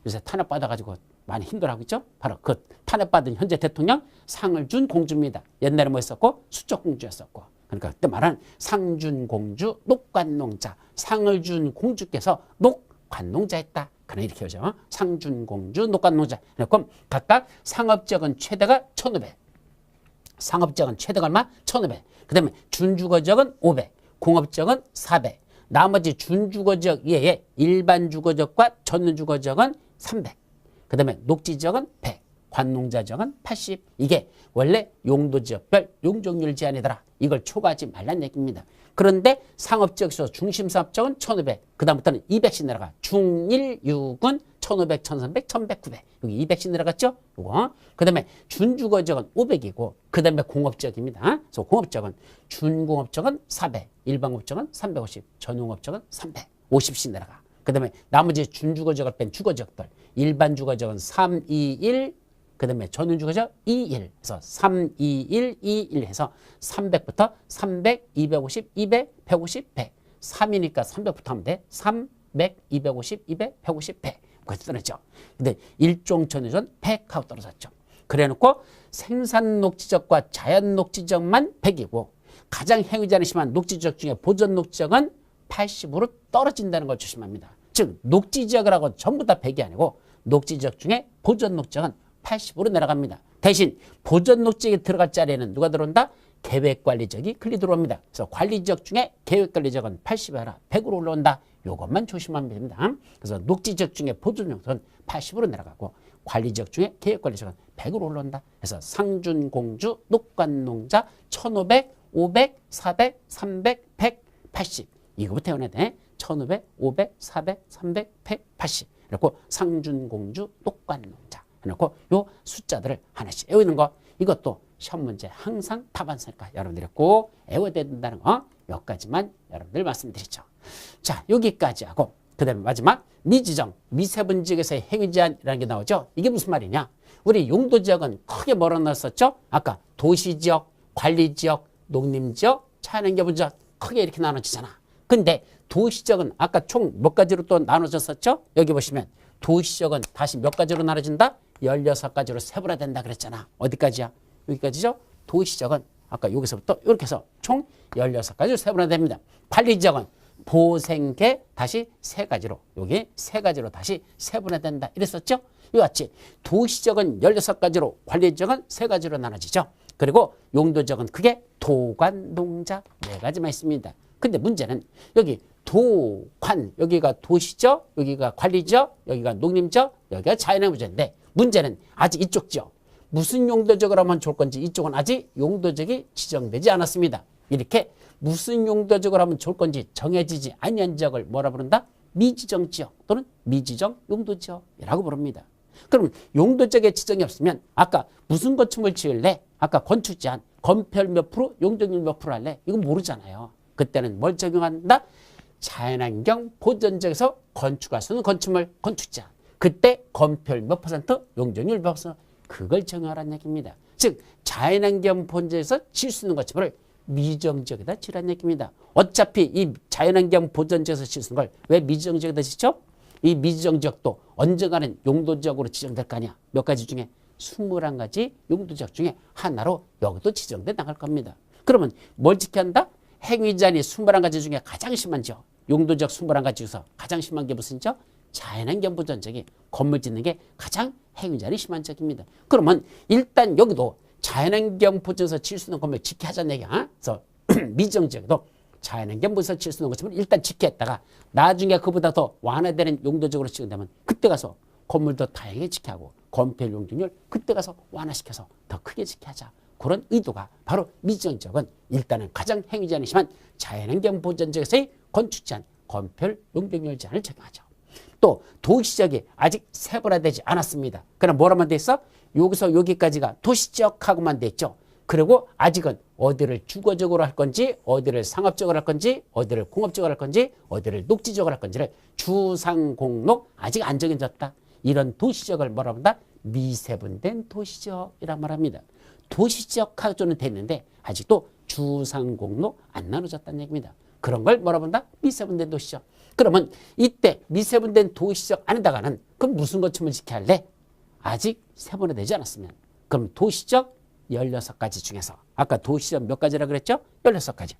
요새 탄압받아가지고 많이 힘들어하고 있죠. 바로 그 탄압받은 현재 대통령 상을 준 공주입니다. 옛날에 뭐 했었고? 수족공주였었고. 그러니까 그때 말하는 상준공주 녹관농자. 상을 준 공주께서 녹관농자했다. 그냥 이렇게 하죠. 상준공주 녹관농자. 그럼 각각 상업지역은 최대가 1500. 상업지역은 최대가 얼마? 1500. 그 다음에 준주거지역은 500. 공업지역은 400. 나머지 준주거지역 외에 일반 주거지역과 전문주거지역은 300. 그 다음에 녹지지역은 100. 관농자지역은 80. 이게 원래 용도지역별 용적률 제한이더라. 이걸 초과하지 말란 얘기입니다. 그런데 상업지역에서 중심상업지역은 1500. 그 다음부터는 200씩 내려가. 중1, 6은 1500, 1300, 1100, 900. 여기 200씩 내려갔죠? 요거. 그 다음에 준주거지역은 500이고, 그 다음에 공업지역입니다. 그래서 공업지역은 준공업지역은 400, 일반공업지역은 350, 전용업지역은 350씩 내려가. 그 다음에 나머지 준주거지역을 뺀 주거지역들. 일반 주거지역은 3, 2, 1, 그 다음에 전용주거지역 2, 1. 그래서 3, 2, 1, 2, 1 해서 300부터 300, 250, 200, 150, 100. 3이니까 300부터 하면 돼. 300, 250, 200, 150, 100. 그렇게 떨어졌죠. 근데 일종 전유전 100하고 떨어졌죠. 그래 놓고 생산 녹지적과 자연 녹지적만 100이고 가장 해유자는 심한 녹지지역 중에 보전 녹지적은 80으로 떨어진다는 걸 조심합니다. 즉 녹지지역이라고 전부 다 100이 아니고 녹지지역 중에 보전 녹지적은 80으로 내려갑니다. 대신 보전 녹지역에 들어갈 자리에는 누가 들어온다? 계획관리지역이 클리 들어옵니다. 그래서 관리지역 중에 계획관리지역은 80이 아니라 100으로 올라온다. 이것만 조심하면 됩니다. 그래서 녹지지역 중에 보존지역은 80으로 내려가고 관리지역 중에 계획관리지역은 100으로 올라온다. 그래서 상준공주, 녹관농자, 1500, 500, 400, 300, 100, 80. 이거부터 해야 돼. 1500, 500, 400, 300, 180. 그리고 상준공주, 녹관농자. 해놓고 요 숫자들을 하나씩 외우는 거. 이것도 시험 문제 항상 답안서니까 여러분들이 꼭 외워야 된다는 거. 여기까지만 여러분들 말씀드리죠. 자, 여기까지 하고 그 다음에 마지막 미지정, 미세분지역에서의 행위제한이라는 게 나오죠. 이게 무슨 말이냐? 우리 용도지역은 크게 뭐라 넣었었죠? 아까 도시지역, 관리지역, 농림지역, 자연환경부지역 크게 이렇게 나눠지잖아. 근데 도시지역은 아까 총 몇 가지로 또 나눠졌었죠? 여기 보시면 도시지역은 다시 몇 가지로 나눠진다? 16가지로 세분화된다 그랬잖아. 어디까지야? 여기까지죠? 도시지역은 아까 여기서부터 이렇게 해서 총 16가지로 세분화됩니다. 관리지역은 보생계 다시 3가지로 여기 3가지로 다시 세분화된다 이랬었죠. 이와 같이 도시지역은 16가지로 관리지역은 3가지로 나눠지죠. 그리고 용도지역은 크게 도관, 농자 4가지만 있습니다. 근데 문제는 여기 도관 여기가 도시지역 여기가 관리지역 여기가 농림지역 여기가 자연환경부지역인데 문제는 아직 이쪽 지역 무슨 용도지역으로 하면 좋을 건지 이쪽은 아직 용도지역이 지정되지 않았습니다. 이렇게 무슨 용도지역으로 하면 좋을 건지 정해지지 아니한 지역을 뭐라 부른다? 미지정 지역 또는 미지정 용도지역이라고 부릅니다. 그럼 용도지역에 지정이 없으면 아까 무슨 건축물 지을래? 아까 건축 제한, 건폐율 몇 프로, 용적률 몇 프로 할래? 이거 모르잖아요. 그때는 뭘 적용한다? 자연환경 보전지역에서 건축할 수 있는 건축물 건축 제한. 그때 건폐율 몇 %, 용적률 몇 %, 그걸 적용하라는 얘기입니다. 즉 자연환경 보전지역에서 지을 수 있는 건축물을 미정지역에다 지으라는 얘기입니다. 어차피 이 자연환경 보전지역에서 지을 수 있는 걸 왜 미정지역에다 지죠? 이 미지정지역도 언젠가는 용도지역으로 지정될 거 아니야. 몇 가지 중에 21가지 용도지역 중에 하나로 여기도 지정돼 나갈 겁니다. 그러면 뭘 지켜야 한다? 행위제한이 21가지 중에 가장 심한 지역. 용도지역 21가지 중에서 가장 심한 게 무슨 지역? 자연환경 보전지역이 건물 짓는 게 가장 행위제한이 심한 지역입니다. 그러면 일단 여기도 자연환경 보전에서 지을 수 있는 건물 지켜야 하자는 얘기야. 그래서 미정지역에도 자연환경 보전에서 지을 수 있는 것을 일단 지켜했다가 나중에 그보다 더 완화되는 용도적으로 지정되면 그때 가서 건물도 다양하게 지켜야 하고 건폐율 용적률 그때 가서 완화시켜서 더 크게 지켜야 하자. 그런 의도가 바로 미정지역은 일단은 가장 행위 제한이 심한 자연환경 보전지역에서의 건축 제한, 건폐율 용적률 제한을 적용하죠. 또 도시지역이 아직 세분화되지 않았습니다. 그럼 뭐라만 돼 있어? 여기서 여기까지가 도시지역하고만 돼 있죠. 그리고 아직은 어디를 주거적으로 할 건지 어디를 상업적으로 할 건지 어디를 공업적으로 할 건지 어디를 녹지적으로 할 건지를 주상공록 아직 안 정해졌다. 이런 도시지역을 뭐라 한다? 미세분된 도시지역이란 말합니다. 도시지역하고는 됐는데 아직도 주상공록 안 나눠졌다는 얘기입니다. 그런 걸 뭐라 한다? 미세분된 도시지역. 그러면 이때 미세분된 도시지역 안에다가는 그럼 무슨 건축물 지켜야 할래? 아직 세분화되지 않았으면 그럼 도시지역 16가지 중에서 아까 도시지역 몇 가지라 그랬죠? 16가지.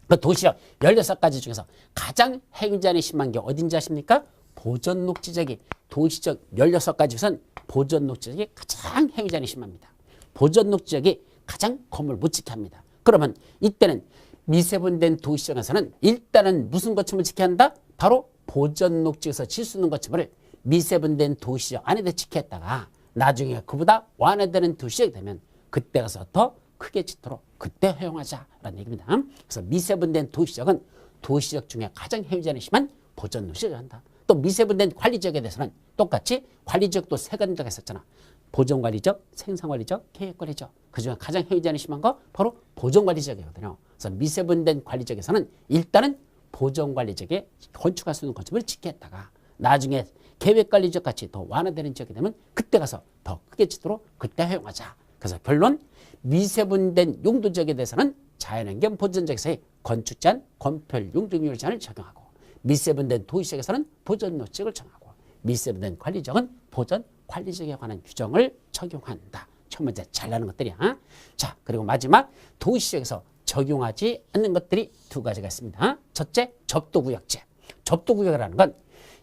그 도시지역 16가지 중에서 가장 행위 제한이 심한 게 어딘지 아십니까? 보전녹지지역이 도시지역 16가지 우선 보전녹지지역이 가장 행위 제한이 심합니다. 보전녹지지역이 가장 건물 못 지켜 합니다. 그러면 이때는 미세분된 도시지역에서는 일단은 무슨 건축물 지켜야 한다? 바로 보전녹지에서 지을 수 있는 건축물을 미세분된 도시지역 안에다 지켰다가 나중에 그보다 완화되는 도시지역이 되면 그때 가서 더 크게 짓도록 그때 허용하자라는 얘기입니다. 그래서 미세분된 도시지역은 도시지역 중에 가장 행위 제한이 심한 보전녹지지역을 한다. 또 미세분된 관리지역에 대해서는 똑같이 관리지역도 3가지가 있었잖아. 보존관리지역, 생산관리지역, 계획관리지역. 그중에 가장 행위 제한이 심한 거 바로 보존관리지역이거든요. 그래서 미세분된 관리지역에서는 일단은 보존관리지역에 건축할 수 있는 건축물을 지켰다가 나중에 계획관리지역 같이 더 완화되는 지역이 되면 그때 가서 더 크게 짓도록 그때 허용하자. 그래서 결론 미세분된 용도지역에 대해서는 자연환경 보전지역에서의 건축 제한, 건폐율 용적률 제한을 적용하고 미세분된 도시지역에서는 보전녹지역을 정하고 미세분된 관리지역은 보전 관리지역에 관한 규정을 적용한다. 첫 번째 잘나는 것들이야. 자, 그리고 마지막 도시지역에서 적용하지 않는 것들이 2가지가 있습니다. 첫째, 접도구역제. 접도구역이라는 건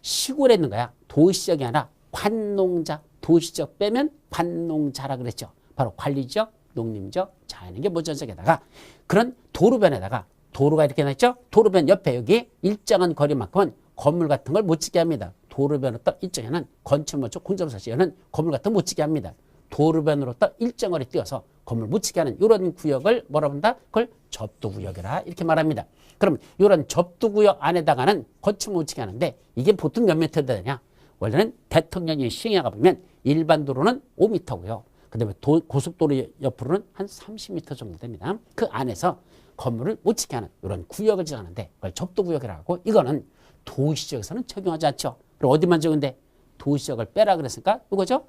시골에 있는 거야. 도시지역이 아니라 관농자. 도시지역 빼면 관농자라 그랬죠. 바로 관리지역, 농림지역, 자연환경 보전지역에다가 그런 도로변에다가 도로가 이렇게 나있죠. 도로변 옆에 여기 일정한 거리만큼은 건물 같은 걸 못 짓게 합니다. 도로변으로 또 일정에는 건축물 쪽 공점서시에는 건물 같은 거 못 짓게 합니다. 도로변으로 또 일정 거리 뛰어서 건물 못 짓게 하는 이런 구역을 뭐라 한다? 그걸 접도구역이라 이렇게 말합니다. 그럼 이런 접도구역 안에다가는 건축물 못 짓게 하는데 이게 보통 몇 미터 되냐? 원래는 대통령이 시행해 가보면 일반 도로는 5m고요. 그다음에 고속도로 옆으로는 한 30m 정도 됩니다. 그 안에서 건물을 못 짓게 하는 이런 구역을 지정하는데 그걸 접도구역이라고 하고 이거는 도시지역에서는 적용하지 않죠. 그럼 어디만 적용돼? 도시지역을 빼라 그랬으니까 이거죠.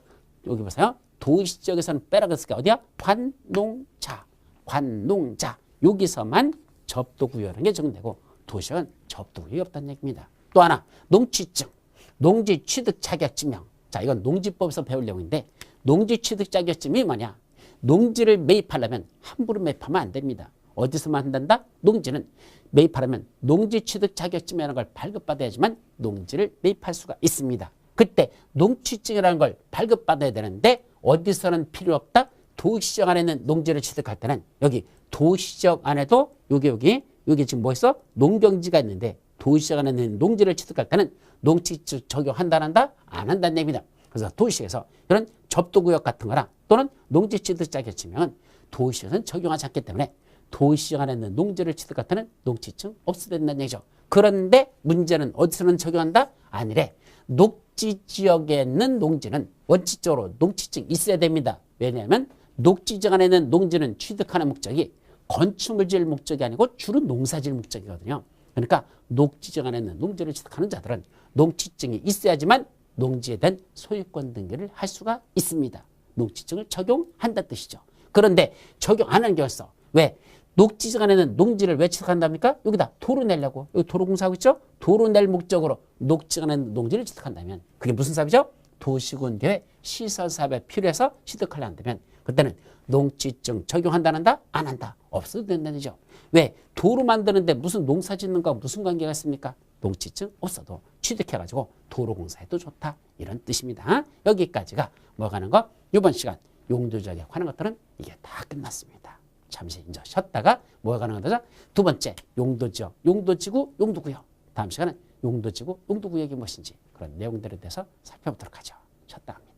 여기 보세요. 도시지역에서는 빼라 그랬으니까 어디야? 관농자. 관농자. 여기서만 접도구역이라는 게 적용되고 도시지역은 접도구역이 없다는 얘기입니다. 또 하나 농취증. 농지취득 자격증명. 자, 이건 농지법에서 배울 내용인데 농지취득 자격증이 뭐냐? 농지를 매입하려면 함부로 매입하면 안 됩니다. 어디서만 한단다? 농지는 매입하려면 농지 취득 자격증이라는 걸 발급받아야지만 농지를 매입할 수가 있습니다. 그때 농취증이라는 걸 발급받아야 되는데 어디서는 필요 없다? 도시지역 안에 있는 농지를 취득할 때는 여기 도시지역 안에도 여기 지금 뭐 있어? 농경지가 있는데 도시지역 안에 있는 농지를 취득할 때는 농취증 적용한다 안 한다? 안 한다는 얘기입니다. 그래서 도시에서 이런 접도구역 같은 거나 또는 농지 취득 자격증명은 도시에서는 적용하지 않기 때문에 도시지역 안에 있는 농지를 취득할 때는 농취증 없어야 된다는 얘기죠. 그런데 문제는 어디서는 적용한다? 아니래. 녹지지역에 있는 농지는 원칙적으로 농취증 있어야 됩니다. 왜냐하면 녹지지역 안에 있는 농지는 취득하는 목적이 건축물 지을 목적이 아니고 주로 농사 지을 목적이거든요. 그러니까 녹지지역 안에 있는 농지를 취득하는 자들은 농취증이 있어야지만 농지에 대한 소유권 등기를 할 수가 있습니다. 농취증을 적용한다는 뜻이죠. 그런데 적용 안 하는 경우가 있어. 왜? 녹지지역 안에는 농지를 왜 취득한답니까? 여기다 도로 내려고. 여기 도로 공사하고 있죠? 도로 낼 목적으로 녹지지역 안에는 농지를 취득한다면 그게 무슨 사업이죠? 도시군계획 시설사업에 필요해서 취득하려 한다면 그때는 농취증 적용한다 안 한다? 안 한다. 없어도 된다는 거죠. 왜? 도로 만드는데 무슨 농사 짓는 거와 무슨 관계가 있습니까? 농취증 없어도 취득해가지고 도로 공사해도 좋다. 이런 뜻입니다. 여기까지가 뭐가 하는 거? 이번 시간 용도지역에 관한 것들은 이게 다 끝났습니다. 잠시 이제 쉬었다가 뭐가 가능한 거죠? 두 번째 용도지역, 용도지구, 용도구역. 다음 시간은 용도지구, 용도구역이 무엇인지 그런 내용들에 대해서 살펴보도록 하죠. 쉬었다 합니다.